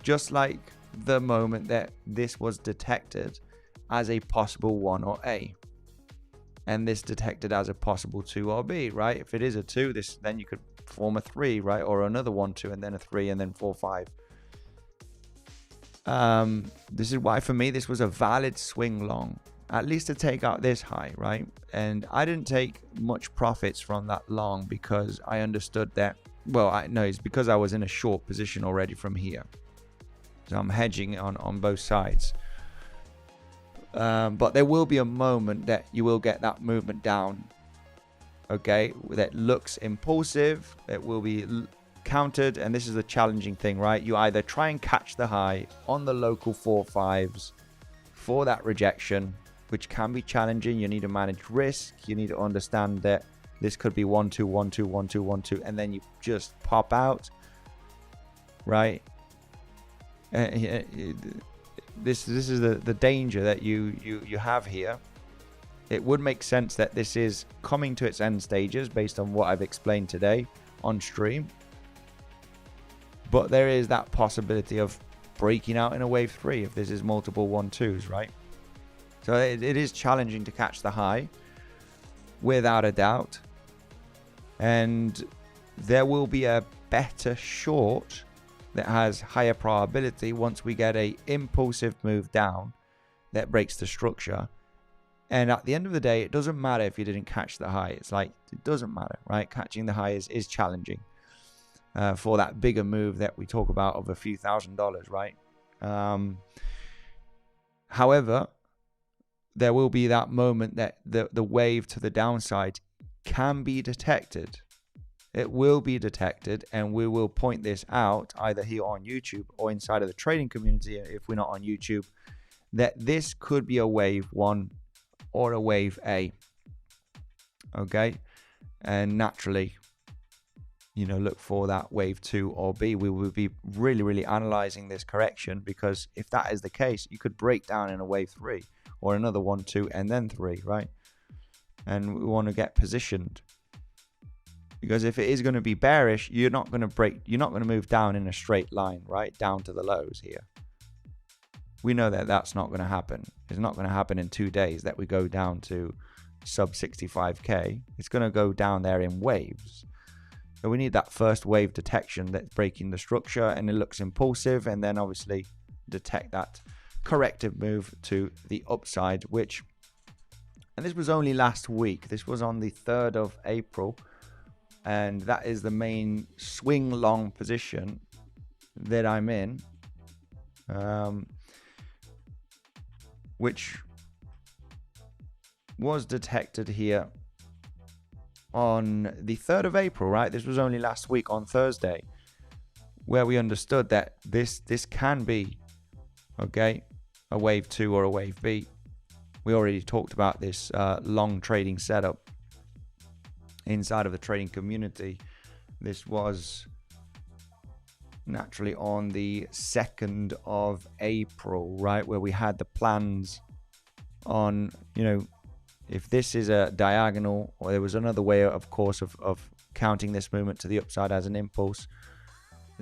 just like the moment that this was detected as a possible 1 or A, and this detected as a possible 2 or B, right? If it is a 2, then you could form a 3, right? Or another 1 2 and then a 3 and then 4 5. This is why for me this was a valid swing long, at least to take out this high, right? And I didn't take much profits from that long because I understoud that, well, I know it's because I was in a short position already from here. So I'm hedging on both sides. But there will be a moment that you will get that movement down, okay, that looks impulsive. It will be countered, and this is the challenging thing, right? You either try and catch the high on the local 4-5s for that rejection, which can be challenging. You need to manage risk. You need to understand that this could be 1 2 1 2 1 2 1 2, and then you just pop out, right? This is the danger that you have here. It would make sense that this is coming to its end stages based on what I've explained today on stream, but there is that possibility of breaking out in a wave 3 if this is multiple 1 2s, right? So it is challenging to catch the high, without a doubt, and there will be a better short that has higher probability once we get a impulsive move down that breaks the structure. And at the end of the day, it doesn't matter if you didn't catch the high. It's like, it doesn't matter, right? Catching the high is challenging for that bigger move that we talk about of a few $1,000s, right? However, there will be that moment that the wave to the downside can be detected. It will be detected, and we will point this out either here on YouTube or inside of the trading community if we're not on YouTube, that this could be a wave 1 or a wave A. okay, and naturally, you know, look for that wave 2 or B. We will be really analyzing this correction, because if that is the case, you could break down in a wave 3 or another 1, 2, and then 3, right? And we want to get positioned, because if it is going to be bearish, you're not going to move down in a straight line, right, down to the lows here. We know that that's not going to happen. It's not going to happen in 2 days that we go down to sub 65k. It's going to go down there in waves. So we need that first wave detection that's breaking the structure and it looks impulsive, and then obviously detect that corrective move to the upside, which, and this was only last week. This was on the 3rd of April, and that is the main swing long position that I'm in, which was detected here on the 3rd of April, right? This was only last week on Thursday, where we understood that this can be, okay, a wave 2 or a wave B. We already talked about this long trading setup inside of the trading community. This was naturally on the 2nd of April, right, where we had the plans on, you know, if this is a diagonal, or there was another way, of course, of counting this movement to the upside as an impulse.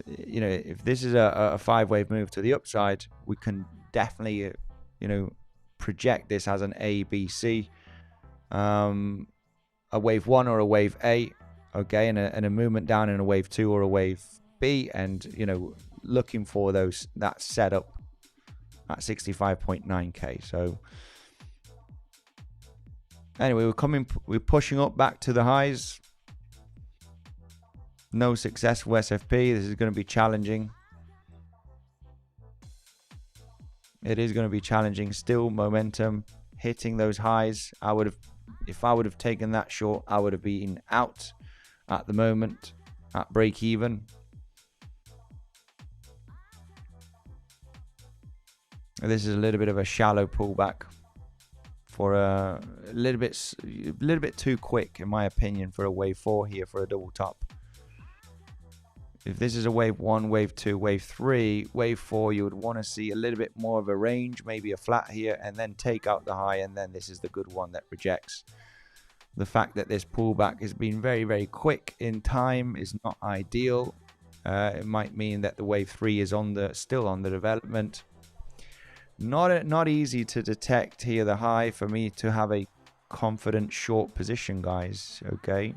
You know, if this is a 5-wave move to the upside, we can definitely, you know, project this as an A, B, C, a wave 1 or a wave A, okay, and a movement down in a wave 2 or a wave B, and, you know, looking for that setup at 65.9k. So anyway, we're pushing up back to the highs. No success for SFP. This is going to be challenging. It is going to be challenging. Still momentum hitting those highs. If I would have taken that short, I would have been out at the moment at break even. This is a little bit of a shallow pullback for a little bit too quick, in my opinion, for a wave 4 here for a double top. If this is a wave 1, wave 2, wave 3, wave 4, you would want to see a little bit more of a range, maybe a flat here, and then take out the high, and then this is the good one that rejects. The fact that this pullback has been very quick in time is not ideal. It might mean that the wave 3 is still on the development. Not easy to detect here the high for me to have a confident short position, guys. Okay,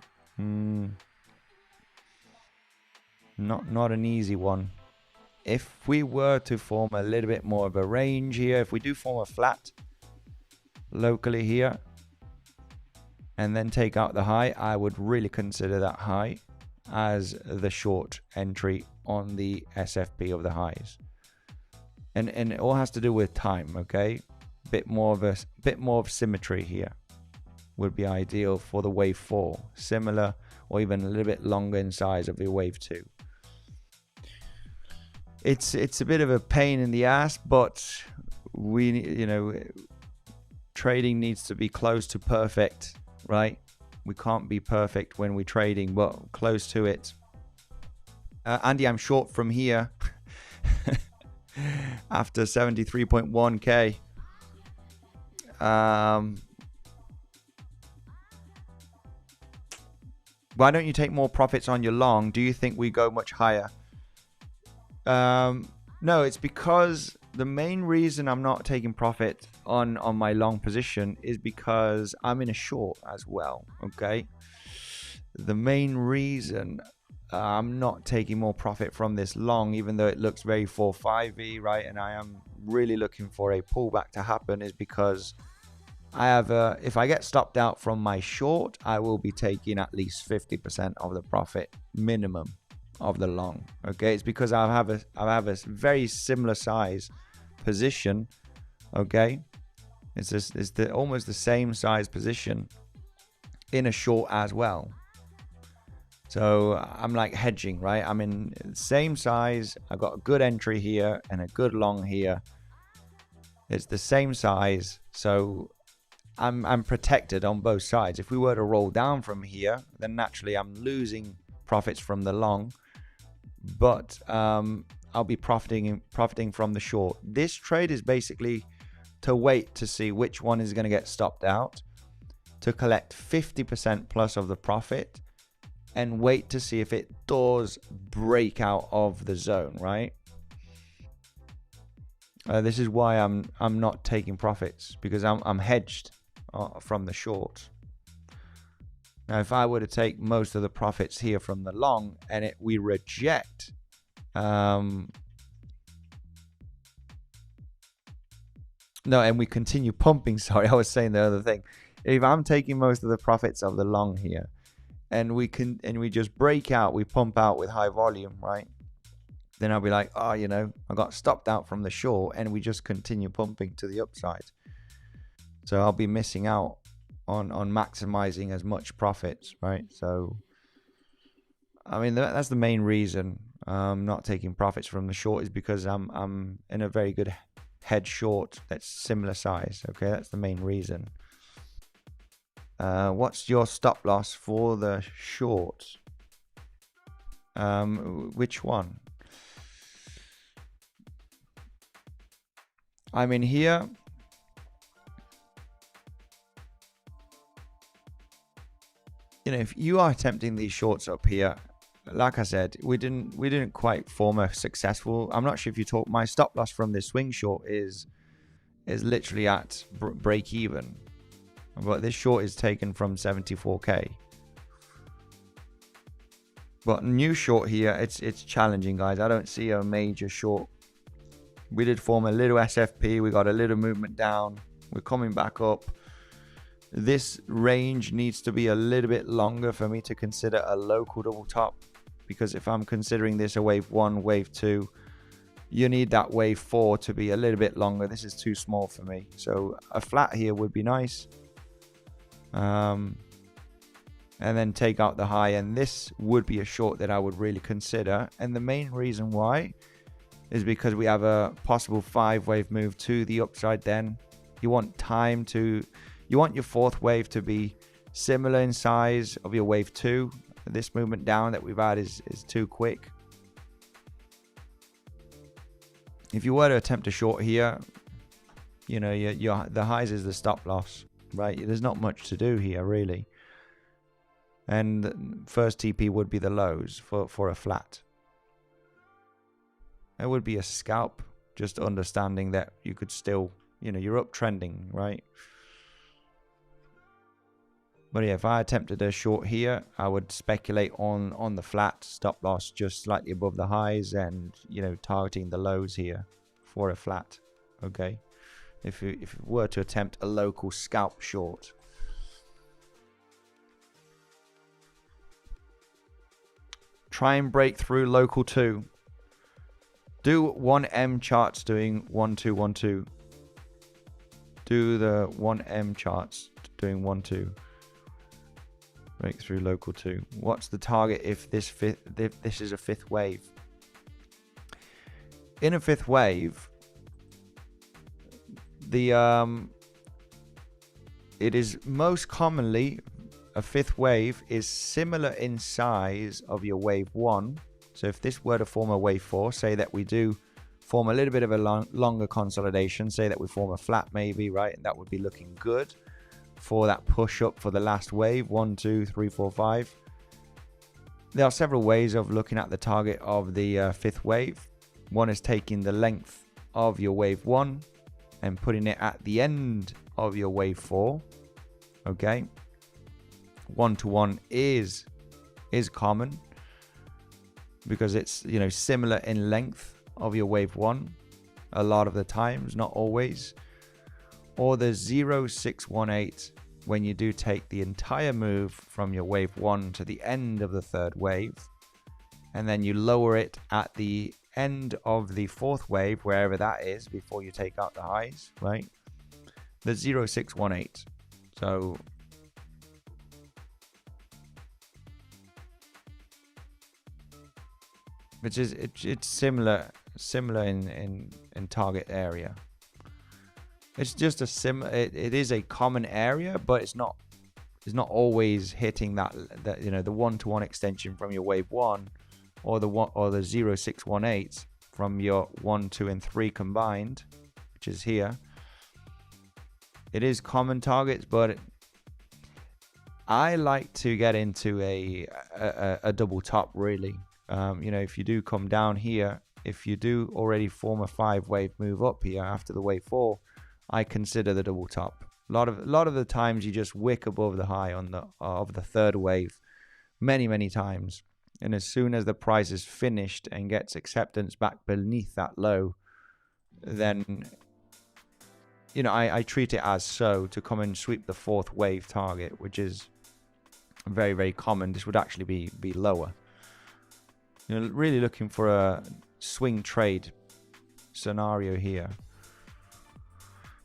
not an easy one. If we were to form a little bit more of a range here, if we do form a flat locally here and then take out the high, I would really consider that high as the short entry on the SFP of the highs. And it all has to do with time, okay? Bit more of symmetry here would be ideal for the wave 4, similar or even a little bit longer in size of the wave 2. It's a bit of a pain in the ass, but trading needs to be close to perfect, right? We can't be perfect when we're trading, but close to it. Andy, I'm short from here. After 73.1k. Why don't you take more profits on your long? Do you think we go much higher? No, it's because the main reason I'm not taking profit on my long position is because I'm in a short as well, okay? The main reason I'm not taking more profit from this long, even though it looks very 4-5y, right, and I am really looking for a pullback to happen, is because I have if I get stopped out from my short, I will be taking at least 50% of the profit minimum of the long. Okay, it's because I have a very similar size position. Okay, it's almost the same size position in a short as well. So I'm like hedging, right? I'm in the same size. I've got a good entry here and a good long here. It's the same size. So I'm protected on both sides. If we were to roll down from here, then naturally I'm losing profits from the long, but I'll be profiting from the short. This trade is basically to wait to see which one is going to get stopped out, to collect 50% plus of the profit, and wait to see if it does break out of the zone, right? This is why I'm not taking profits, because I'm hedged from the short. Now, if I were to take most of the profits here from the long and we reject, no, and we continue pumping. Sorry, I was saying the other thing. If I'm taking most of the profits of the long here, and we just break out, we pump out with high volume, right? Then I'll be like, oh, I got stopped out from the short, and we just continue pumping to the upside. So I'll be missing out on maximizing as much profits, right? So, I mean, that's the main reason I'm not taking profits from the short, is because I'm in a very good hedge short that's similar size. Okay, that's the main reason. What's your stop loss for the short? Which one? I'm in here. If you are attempting these shorts up here, like I said, we didn't quite form a successful. I'm not sure if you talk. My stop loss from this swing short is literally at break even, but this short is taken from 74k. But new short here, it's challenging, guys. I don't see a major short. We did form a little SFP. We got a little movement down. We're coming back up. This range needs to be a little bit longer for me to consider a local double top, because if I'm considering this a wave 1, wave 2, you need that wave 4 to be a little bit longer. This is too small for me. So a flat here would be nice. And then take out the high, and this would be a short that I would really consider. And the main reason why is because we have a possible 5-wave move to the upside. Then you want you want your 4th wave to be similar in size of your wave 2. This movement down that we've had is too quick. If you were to attempt a short here, the highs is the stop loss, right? There's not much to do here really. And first TP would be the lows for a flat. It would be a scalp, just understanding that you could still, you're uptrending, right? But yeah, if I attempted a short here, I would speculate on the flat, stop loss just slightly above the highs, and targeting the lows here for a flat. Okay, if you were to attempt a local scalp short. Try and break through local 2. Do 1M charts doing 1 2 1 2. Do the 1M charts doing 1 2. Break through local 2. What's the target if this is a 5th wave? In a 5th wave, it is most commonly a 5th wave is similar in size of your wave 1. So if this were to form a wave 4, say that we do form a little bit of a longer consolidation, say that we form a flat maybe, right? And that would be looking good for that push up for the last wave, 1 2 3 4 5. There are several ways of looking at the target of the 5th wave. One is taking the length of your wave 1 and putting it at the end of your wave 4. Okay, 1-to-1 is common because it's similar in length of your wave 1 a lot of the times, not always. Or the 0.618 when you do take the entire move from your wave 1 to the end of the 3rd wave, and then you lower it at the end of the 4th wave, wherever that is, before you take out the highs, right? The 0.618. So which is it's similar in target area. It's just it is a common area, but it's not always hitting that the 1-to-1 extension from your wave 1 or the 0.618 from your 1, 2 and 3 combined, which is here. It is common targets, but I like to get into a double top really. If you do come down here, if you do already form a 5-wave move up here after the wave 4, I consider the double top. A lot of the times you just wick above the high of the 3rd wave many times, and as soon as the price is finished and gets acceptance back beneath that low, then I treat it as so to come and sweep the 4th wave target, which is very common. This would actually be lower. Really looking for a swing trade scenario here.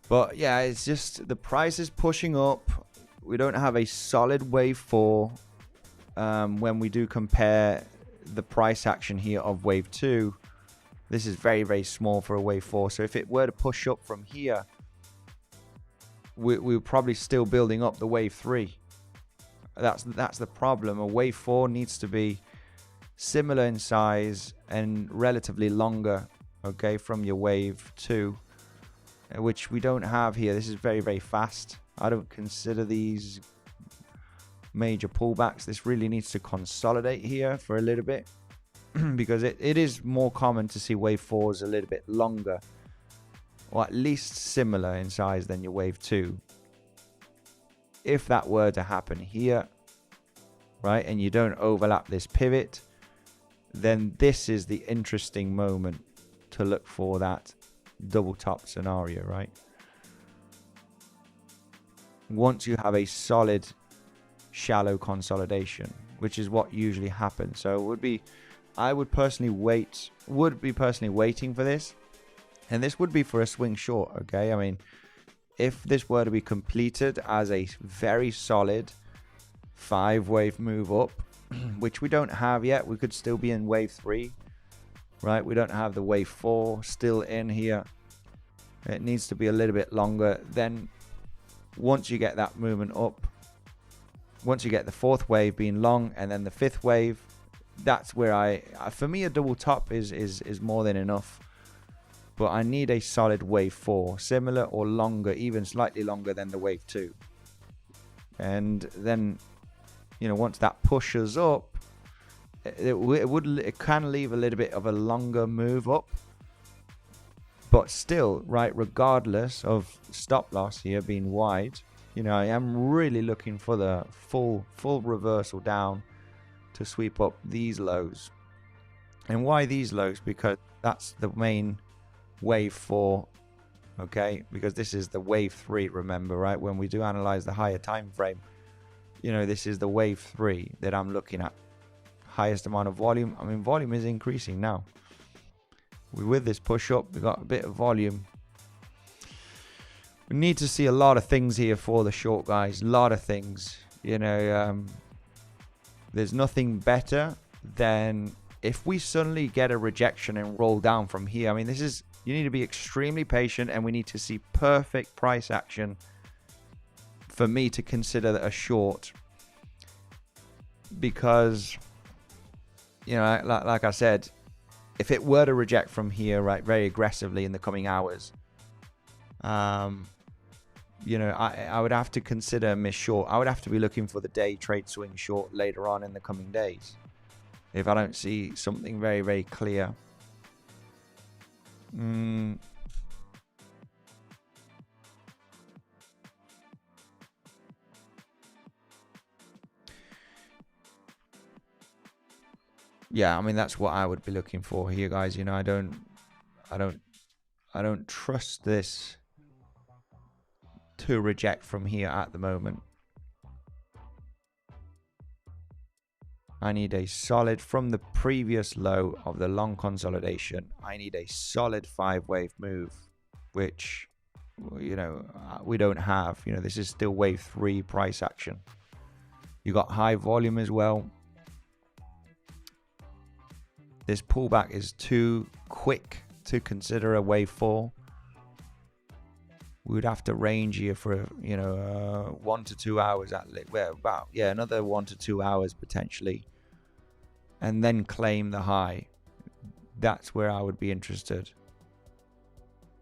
But yeah, it's just the price is pushing up. We don't have a solid wave 4 when we do compare the price action here of wave 2. This is very small for a wave 4. So if it were to push up from here, we're probably still building up the wave 3. That's the problem. A wave 4 needs to be similar in size and relatively longer, okay, from your wave 2, which we don't have here. This is very fast. I don't consider these major pullbacks. This really needs to consolidate here for a little bit because it is more common to see wave 4s a little bit longer, or at least similar in size than your wave 2. If that were to happen here, right, and you don't overlap this pivot, then this is the interesting moment to look for that double top scenario, right? Once you have a solid shallow consolidation, which is what usually happens. So I would personally be personally waiting for this, and this would be for a swing short, okay? I mean, if this were to be completed as a very solid 5-wave move up, which we don't have yet, we could still be in wave 3, right? We don't have the wave 4 still in here. It needs to be a little bit longer. Then once you get that movement up, once you get the 4th wave being long and then the 5th wave, that's where for me a double top is more than enough. But I need a solid wave 4, similar or longer, even slightly longer than the wave 2. And then, once that pushes up, it can leave a little bit of a longer move up. But still, right, regardless of stop loss here being wide, I am really looking for the full reversal down to sweep up these lows. And why these lows? Because that's the main wave 4, okay, because this is the wave 3, remember, right? When we do analyze the higher time frame, this is the wave 3 that I'm looking at. Highest amount of volume. I mean, volume is increasing now. With this push up, we got a bit of volume. We need to see a lot of things here for the short, guys. A lot of things. There's nothing better than if we suddenly get a rejection and roll down from here. I mean, you need to be extremely patient, and we need to see perfect price action for me to consider that a short. Because, like I said, if it were to reject from here, right, very aggressively in the coming hours, I would have to consider a miss short. I would have to be looking for the day trade swing short later on in the coming days if I don't see something very clear. Yeah, I mean, that's what I would be looking for here, guys. I don't trust this to reject from here at the moment. I need a solid, from the previous low of the long consolidation, I need a solid 5-wave move, which, we don't have. This is still wave 3 price action. You got high volume as well. This pullback is too quick to consider a wave 4. we would have to range here for, you know, 1 to 2 hours at least. Well, about, yeah, another 1 to 2 hours potentially, and then claim the high. That's where I would be interested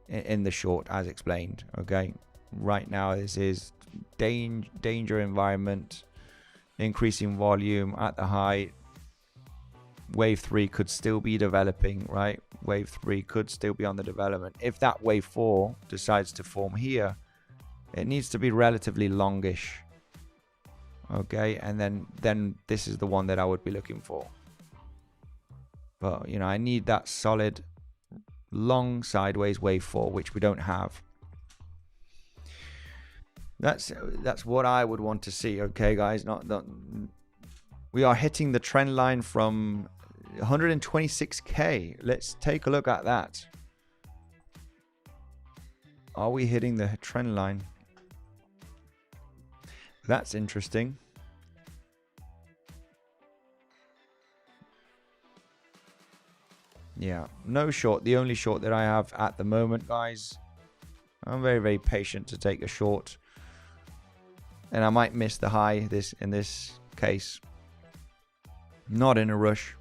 in the short, as explained. Okay, right now this is danger environment, increasing volume at the high. Wave 3 could still be developing, right? Wave 3 could still be on the development. If that wave 4 decides to form here, it needs to be relatively longish. Okay, and then this is the one that I would be looking for. But, you know, I need that solid long sideways wave 4, which we don't have. That's what I would want to see. Okay, guys, not we are hitting the trend line from 126k. Let's take a look at that. Are we hitting the trend line? That's interesting. Yeah, no short. The only short that I have at the moment, guys. I'm very, very patient to take a short, and I might miss the high in this case. Not in a rush.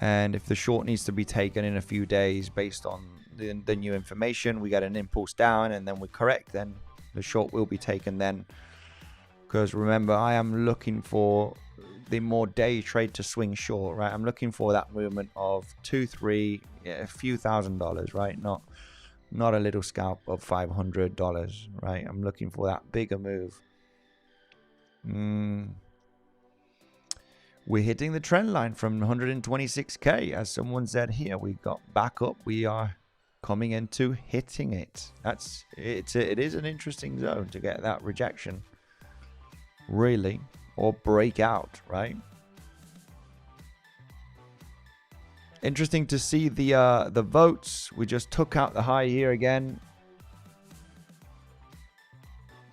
And if the short needs to be taken in a few days based on the new information, we get an impulse down and then we correct, then the short will be taken then. Because remember, I am looking for the more day trade to swing short, right? I'm looking for that movement of 2, 3, a few $1,000s, right? Not a little scalp of $500, right? I'm looking for that bigger move. We're hitting the trend line from 126k, as someone said here. We got back up. We are coming into hitting it. It is an interesting zone to get that rejection, really, or breakout, right? Interesting to see the votes. We just took out the high here again.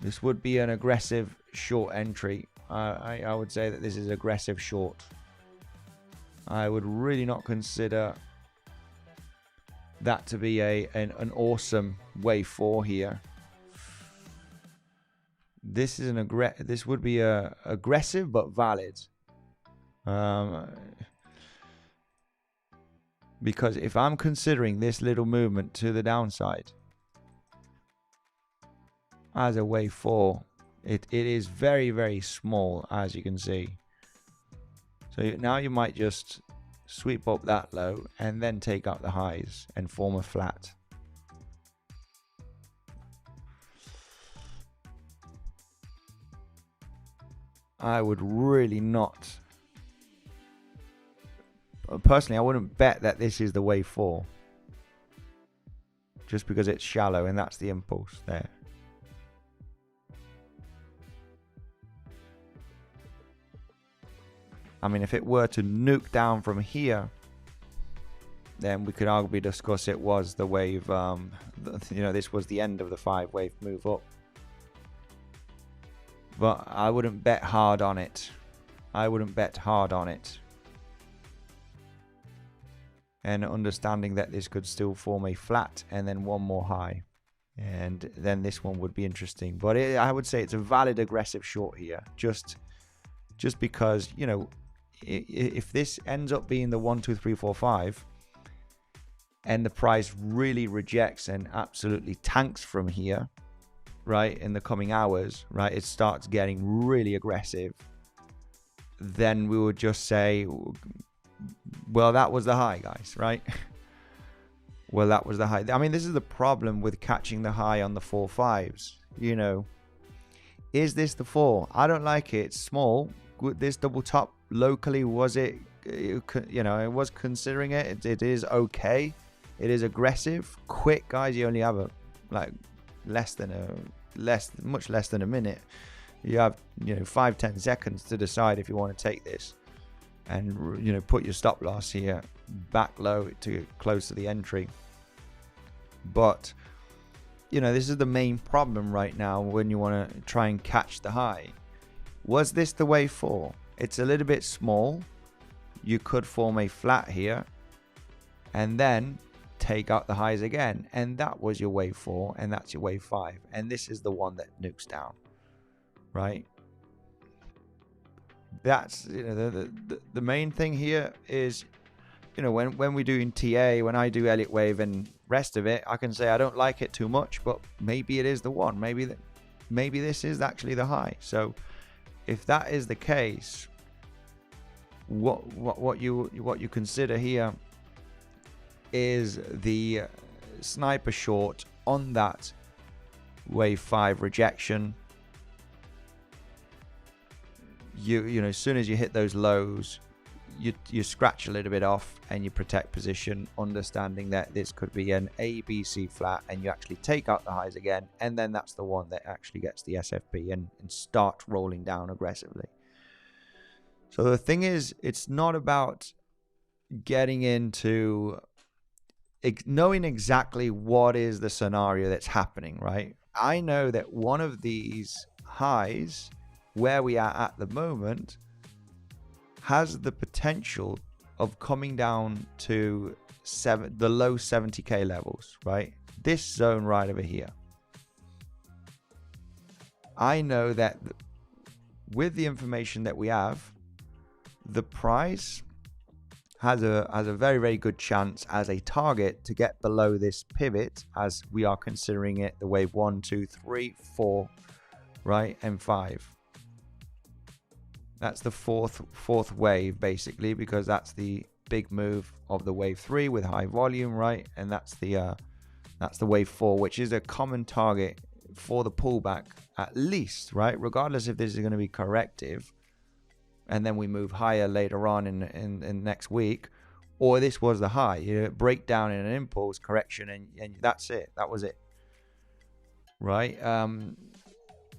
This would be an aggressive short entry. I would say that this is aggressive short. I would really not consider that to be an awesome wave 4 here. This is this would be a aggressive but valid. Because if I'm considering this little movement to the downside as a wave 4, it is very, very small, as you can see. So now you might just sweep up that low and then take out the highs and form a flat. I would really not. Personally, I wouldn't bet that this is the wave 4. Just because it's shallow and that's the impulse there. I mean, if it were to nuke down from here, then we could arguably discuss it was the wave, you know, this was the end of the 5-wave move up. But I wouldn't bet hard on it. I wouldn't bet hard on it. And understanding that this could still form a flat and then one more high. And then this one would be interesting. But I would say it's a valid aggressive short here. Just because, you know, if this ends up being the 1, 2, 3, 4, 5 and the price really rejects and absolutely tanks from here, right, in the coming hours, right, it starts getting really aggressive, then we would just say, well, that was the high, guys, right? Well, that was the high. I mean, this is the problem with catching the high on the 4-5s, you know. Is this the 4? I don't like it. It's small. This double top locally, was it, you know, it was considering it. It is okay. It is aggressive, quick, guys. You only have much less than a minute. You have, you know, 5-10 seconds to decide if you want to take this, and, you know, put your stop loss here back low to close to the entry. But, you know, this is the main problem right now when you want to try and catch the high. Was this the wave 4? It's a little bit small. You could form a flat here, and then take out the highs again, and that was your wave 4, and that's your wave 5, and this is the one that nukes down, right? That's, you know, the main thing here is, you know, when we're doing TA, when I do Elliott wave and rest of it, I can say I don't like it too much, but maybe it is the one, maybe this is actually the high. So if that is the case, what you consider here is the sniper short on that wave 5 rejection. You know, as soon as you hit those lows, you scratch a little bit off and you protect position, understanding that this could be an ABC flat, and you actually take out the highs again, and then that's the one that actually gets the SFP and start rolling down aggressively. So the thing is, it's not about getting into knowing exactly what is the scenario that's happening, right? I know that one of these highs where we are at the moment has the potential of coming down to the low 70k levels, right? This zone right over here. I know that with the information that we have, the price has a very, very good chance as a target to get below this pivot, as we are considering it the wave 1, 2, 3, 4, right, and 5. That's the fourth wave, basically, because that's the big move of the wave 3 with high volume, right? And that's the wave 4, which is a common target for the pullback, at least, right? Regardless if this is going to be corrective, and then we move higher later on in next week, or this was the high, you know, breakdown in an impulse correction, and that's it. That was it, right?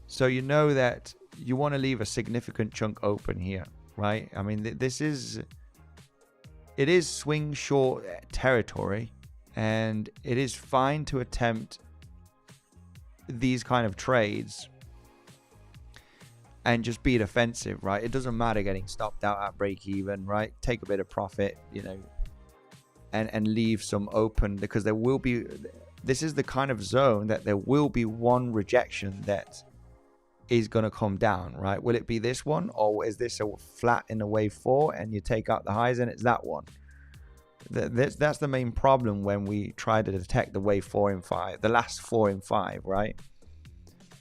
So you know that you want to leave a significant chunk open here, right? I mean, it is swing short territory, and it is fine to attempt these kind of trades and just be defensive, right? It doesn't matter getting stopped out at break even, right? Take a bit of profit, you know, and leave some open, because there will be, this is the kind of zone that there will be one rejection that is going to come down, right? Will it be this one, or is this a flat in a wave 4 and you take out the highs and it's that one? That's the main problem when we try to detect the wave 4 and 5, the last 4 and 5, right?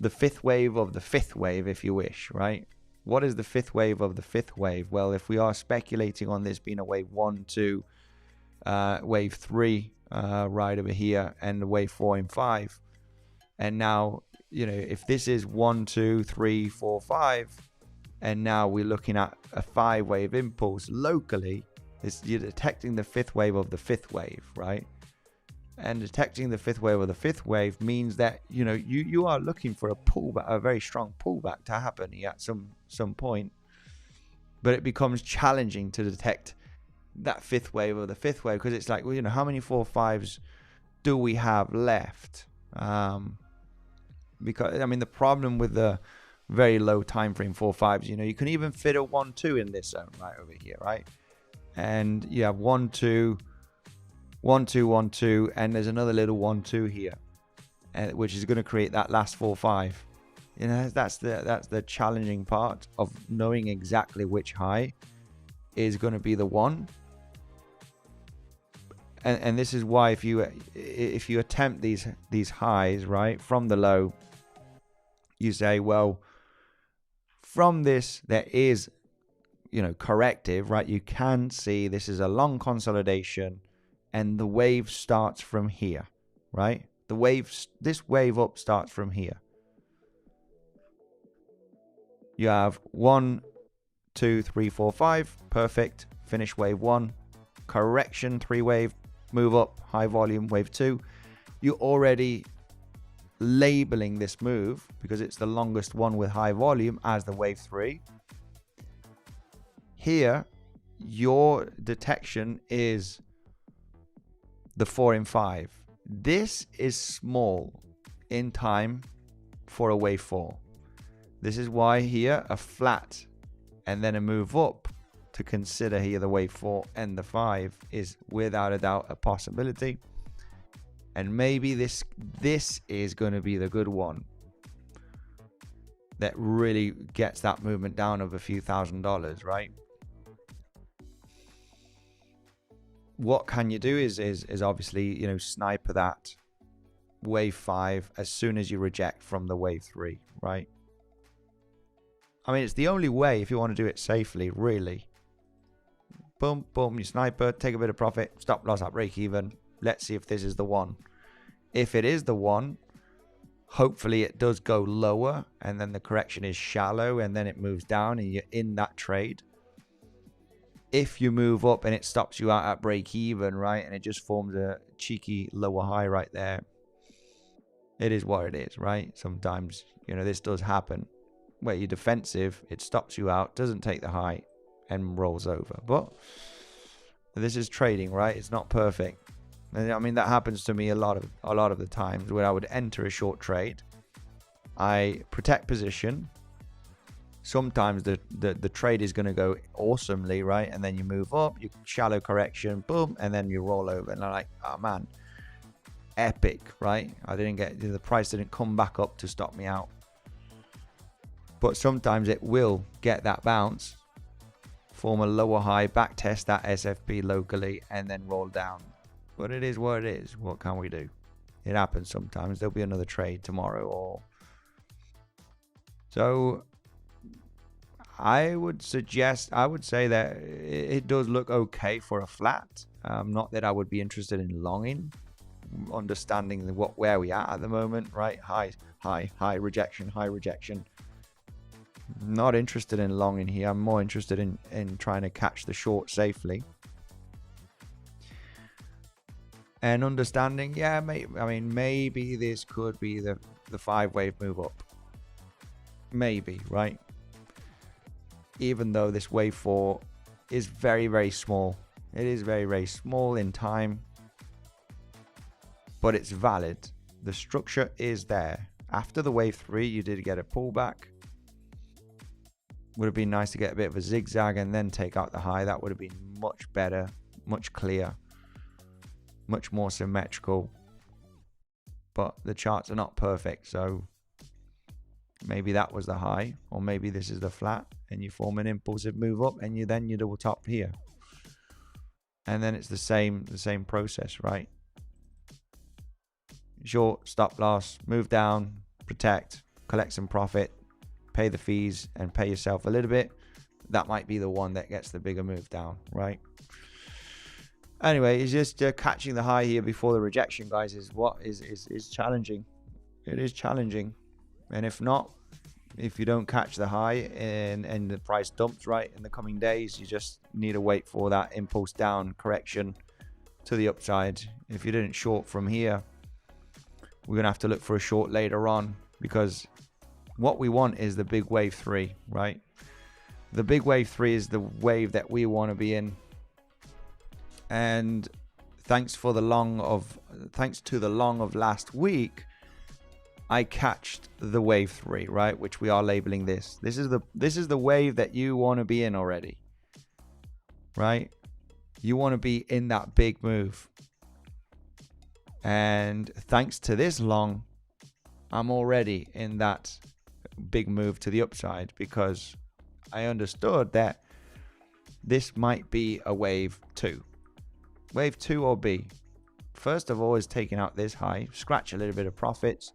The fifth wave of the fifth wave, if you wish, right? What is the fifth wave of the fifth wave? Well, if we are speculating on this being a wave 1, 2, wave 3 right over here, and the wave 4 and 5, and now, you know, if this is 1, 2, 3, 4, 5, and now we're looking at a 5 wave impulse locally, you're detecting the fifth wave of the fifth wave, right? And detecting the fifth wave of the fifth wave means that, you know, you are looking for a pullback, a very strong pullback to happen at some point, but it becomes challenging to detect that fifth wave of the fifth wave, because it's like, well, you know, how many 4-5s do we have left? Because I mean, the problem with the very low time frame 4-5s, you know, you can even fit a 1-2 in this zone right over here, right? And you have 1-2, 1-2, 1-2, and there's another little 1-2 here, which is going to create that last 4-5. You know, that's the challenging part of knowing exactly which high is going to be the one. And this is why if you attempt these highs, right, from the low, you say, well, from this there is, you know, corrective, right? You can see this is a long consolidation, and the wave starts from here, right? This wave up starts from here. You have 1, 2, 3, 4, 5, perfect. Finish wave 1, correction, 3 wave, move up, high volume, wave 2. You're already labeling this move, because it's the longest one with high volume, as the wave 3. Here, your detection is the 4 and 5. This is small in time for a wave 4. This is why here a flat and then a move up to consider here the wave 4 and the 5 is without a doubt a possibility. And maybe this is going to be the good one that really gets that movement down of a few $1,000s, right? What can you do is obviously, you know, sniper that wave 5 as soon as you reject from the wave 3, right? I mean, it's the only way if you want to do it safely, really. Boom, boom, you sniper, take a bit of profit, stop loss at break even. Let's see if this is the one. If it is the one, hopefully it does go lower and then the correction is shallow and then it moves down and you're in that trade. If you move up and it stops you out at break even, right, and it just forms a cheeky lower high right there, it is what it is, right? Sometimes, you know, this does happen where you're defensive, it stops you out, doesn't take the high and rolls over. But this is trading, right? It's not perfect. And I mean, that happens to me a lot of the times when I would enter a short trade. I protect position. Sometimes the trade is going to go awesomely, right? And then you move up, you shallow correction, boom, and then you roll over. And I'm like, oh man, epic, right? I didn't get, the price didn't come back up to stop me out. But sometimes it will get that bounce, form a lower high, back test that SFP locally, and then roll down. But it is what it is. What can we do? It happens sometimes. There'll be another trade tomorrow, or so. I would say that it does look okay for a flat. Not that I would be interested in longing, understanding where we are at the moment, right? High rejection, high rejection. Not interested in longing here. I'm more interested in trying to catch the short safely. And understanding, yeah, maybe this could be the 5-wave move up. Maybe, right? Even though this wave 4 is very, very small. It is very, very small in time. But it's valid. The structure is there. After the wave 3, you did get a pullback. Would have been nice to get a bit of a zigzag and then take out the high. That would have been much better, much clearer, much more symmetrical. But the charts are not perfect, so maybe that was the high, or maybe this is the flat, and you form an impulsive move up, and you double top here, and then it's the same process, right? Short, stop loss, move down, protect, collect some profit, pay the fees, and pay yourself a little bit. That might be the one that gets the bigger move down, right? Anyway, it's just catching the high here before the rejection, guys, is what is challenging. It is challenging. And if not, if you don't catch the high and the price dumps right in the coming days, you just need to wait for that impulse down correction to the upside. If you didn't short from here, we're going to have to look for a short later on, because what we want is the big wave 3, right? The big wave 3 is the wave that we want to be in. And thanks to the long of last week, I catched the wave 3, right? Which we are labeling this. This is the wave that you want to be in already, right? You want to be in that big move. And thanks to this long, I'm already in that big move to the upside, because I understood that this might be a wave 2. Wave 2 or B. First of all is taking out this high, scratch a little bit of profits,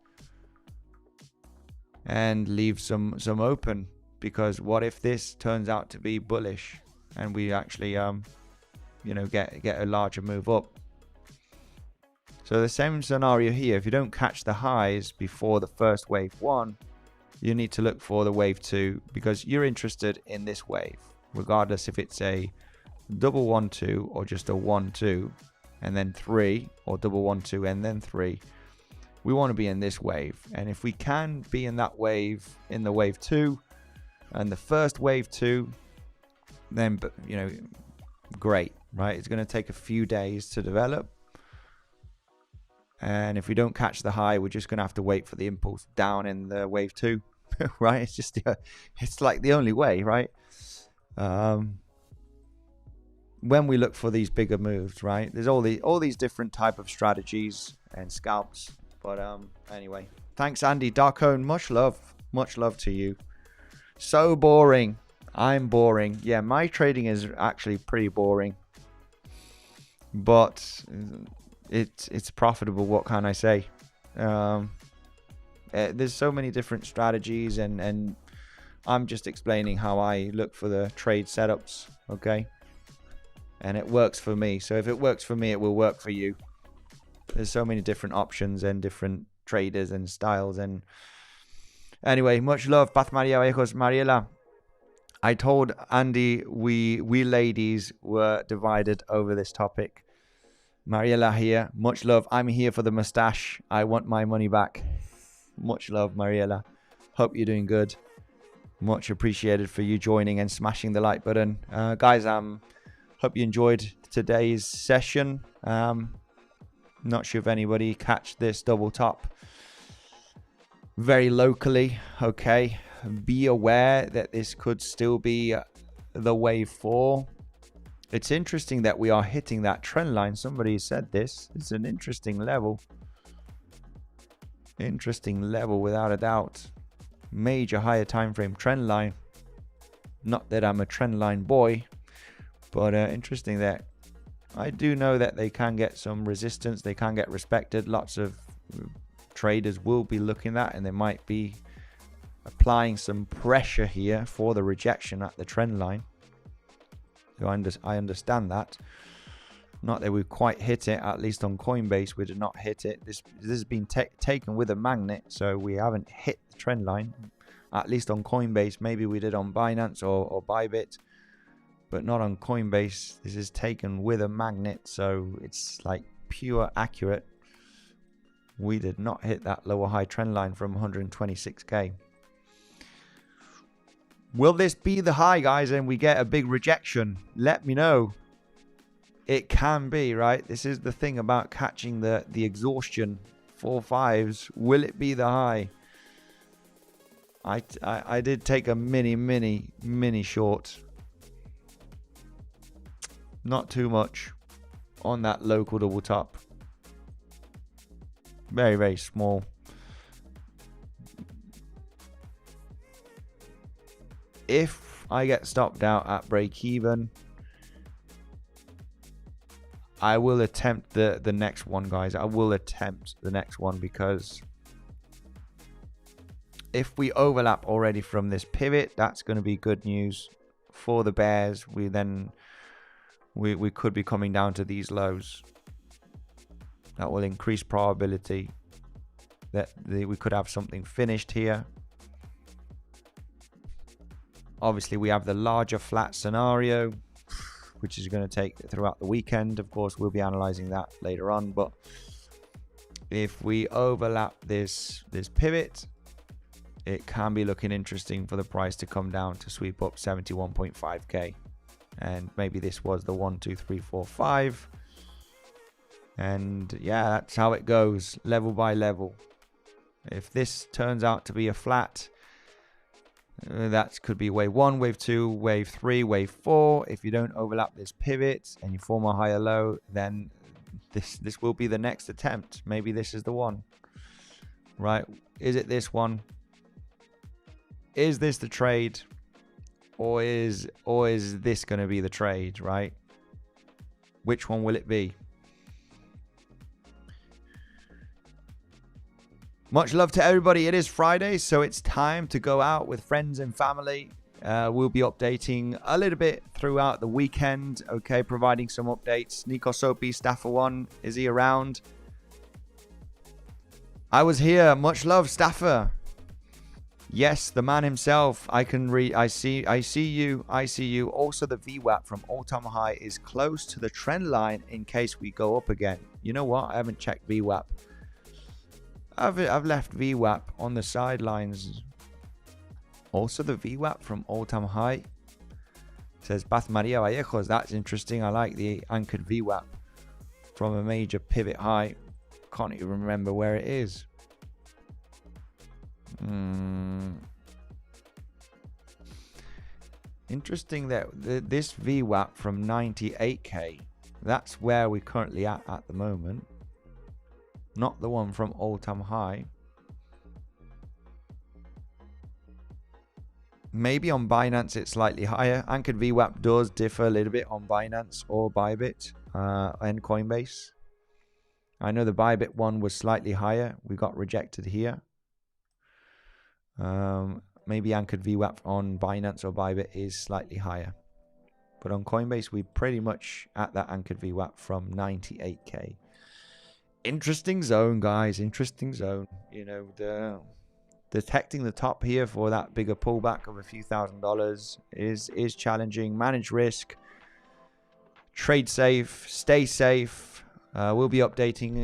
and leave some open, because what if this turns out to be bullish and we actually get a larger move up? So the same scenario here. If you don't catch the highs before the first wave 1, you need to look for the wave 2, because you're interested in this wave, regardless if it's a double 1-2 or just a 1-2 and then 3, or double 1-2 and then 3. We want to be in this wave, and if we can be in that wave, in the wave 2 and the first wave 2, then great, right? It's going to take a few days to develop, and if we don't catch the high, we're just going to have to wait for the impulse down in the wave 2. Right? It's just it's like the only way, right? when we look for these bigger moves, right? There's all these different type of strategies and scalps. But anyway, thanks, Andy Darkone. Much love to you. So boring. I'm boring. Yeah, my trading is actually pretty boring, but it's profitable. What can I say? There's so many different strategies, and I'm just explaining how I look for the trade setups, okay? And it works for me. So if it works for me, it will work for you. There's so many different options and different traders and styles. And anyway, much love, Beth Maria Ejos Mariela. I told Andy we ladies were divided over this topic. Mariela here, much love. I'm here for the mustache. I want my money back. Much love, Mariela. Hope you're doing good. Much appreciated for you joining and smashing the like button. Guys, hope you enjoyed today's session. Not sure if anybody catch this double top very locally. Okay, be aware that this could still be the wave 4. It's interesting that we are hitting that trend line. Somebody said this. It's an interesting level. Interesting level without a doubt. Major higher time frame trend line. Not that I'm a trend line boy, but interesting that I do know that they can get some resistance. They can get respected. Lots of traders will be looking at, and they might be applying some pressure here for the rejection at the trend line. So I understand that. Not that we've quite hit it, at least on Coinbase we did not hit it. This has been taken with a magnet, so we haven't hit the trend line. At least on Coinbase, maybe we did on Binance or Bybit, but not on Coinbase. This is taken with a magnet, so it's like pure accurate. We did not hit that lower high trend line from 126k. Will this be the high, guys, and we get a big rejection? Let me know. It can be, right? This is the thing about catching the exhaustion. 4.5s. Will it be the high? I did take a mini short. Not too much on that local double top. Very, very small. If I get stopped out at break even, I will attempt the next one, guys. I will attempt the next one, because if we overlap already from this pivot, that's going to be good news for the bears. We could be coming down to these lows. That will increase probability that we could have something finished here. Obviously, we have the larger flat scenario, which is going to take throughout the weekend. Of course, we'll be analyzing that later on. But if we overlap this pivot, it can be looking interesting for the price to come down to sweep up 71.5k. And maybe this was the 1, 2, 3, 4, 5. And yeah, that's how it goes, level by level. If this turns out to be a flat, that could be wave 1, wave 2, wave 3, wave 4. If you don't overlap this pivot and you form a higher low, then this will be the next attempt. Maybe this is the one, right? Is it this one? Is this the trade, or is this going to be the trade, right? Which one will it be? Much love to everybody. It is Friday, so it's time to go out with friends and family. We'll be updating a little bit throughout the weekend, okay, providing some updates. Nico Sopi, Staffer One, is he around? I was here. Much love, Staffer. Yes, the man himself. I can read. I see you. Also, the VWAP from all-time high is close to the trend line in case we go up again. You know what? I haven't checked VWAP. I've left VWAP on the sidelines. Also, the VWAP from all-time high says Beth Maria Vallejos. That's interesting. I like the anchored VWAP from a major pivot high. Can't even remember where it is. Interesting that this VWAP from 98k, that's where we're currently at the moment. Not the one from all-time high. Maybe on Binance it's slightly higher. Anchored VWAP does differ a little bit on Binance or Bybit and Coinbase. I know the Bybit one was slightly higher. We got rejected here. Maybe anchored VWAP on Binance or Bybit is slightly higher. But on Coinbase, we're pretty much at that anchored VWAP from 98k. Interesting zone, guys. Interesting zone. You know, detecting the top here for that bigger pullback of a few $1,000s is challenging. Manage risk. Trade safe. Stay safe. We'll be updating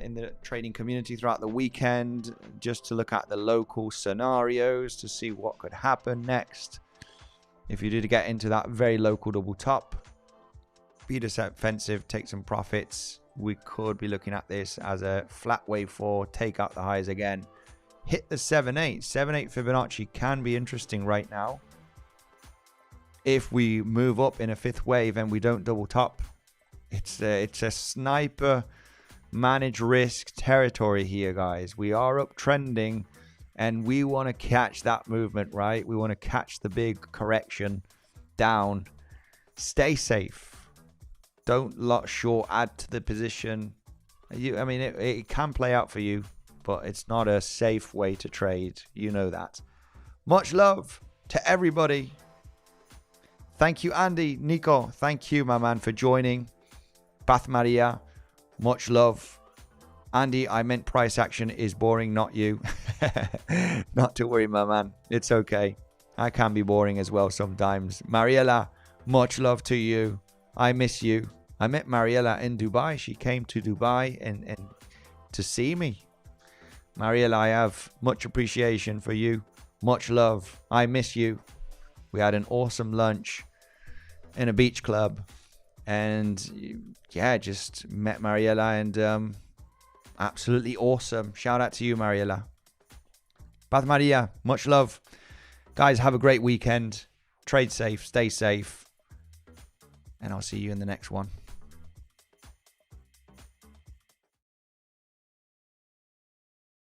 in the trading community throughout the weekend just to look at the local scenarios to see what could happen next. If you did get into that very local double top, be defensive, take some profits. We could be looking at this as a flat wave 4, take out the highs again. Hit the 7.8. 7.8 Fibonacci can be interesting right now. If we move up in a fifth wave and we don't double top, it's a sniper manage risk territory here, guys. We are uptrending and we want to catch that movement, right? We want to catch the big correction down. Stay safe. Don't lot short add to the position. I mean, it can play out for you, but it's not a safe way to trade. You know that. Much love to everybody. Thank you, Andy, Nico. Thank you, my man, for joining. Bath Maria, much love. Andy, I meant price action is boring, not you. Not to worry, my man. It's okay. I can be boring as well sometimes. Mariella, much love to you. I miss you. I met Mariella in Dubai. She came to Dubai and to see me. Mariella, I have much appreciation for you. Much love. I miss you. We had an awesome lunch in a beach club. And yeah, just met Mariella and absolutely awesome. Shout out to you, Mariella. Bath Maria, much love. Guys, have a great weekend. Trade safe, stay safe. And I'll see you in the next one.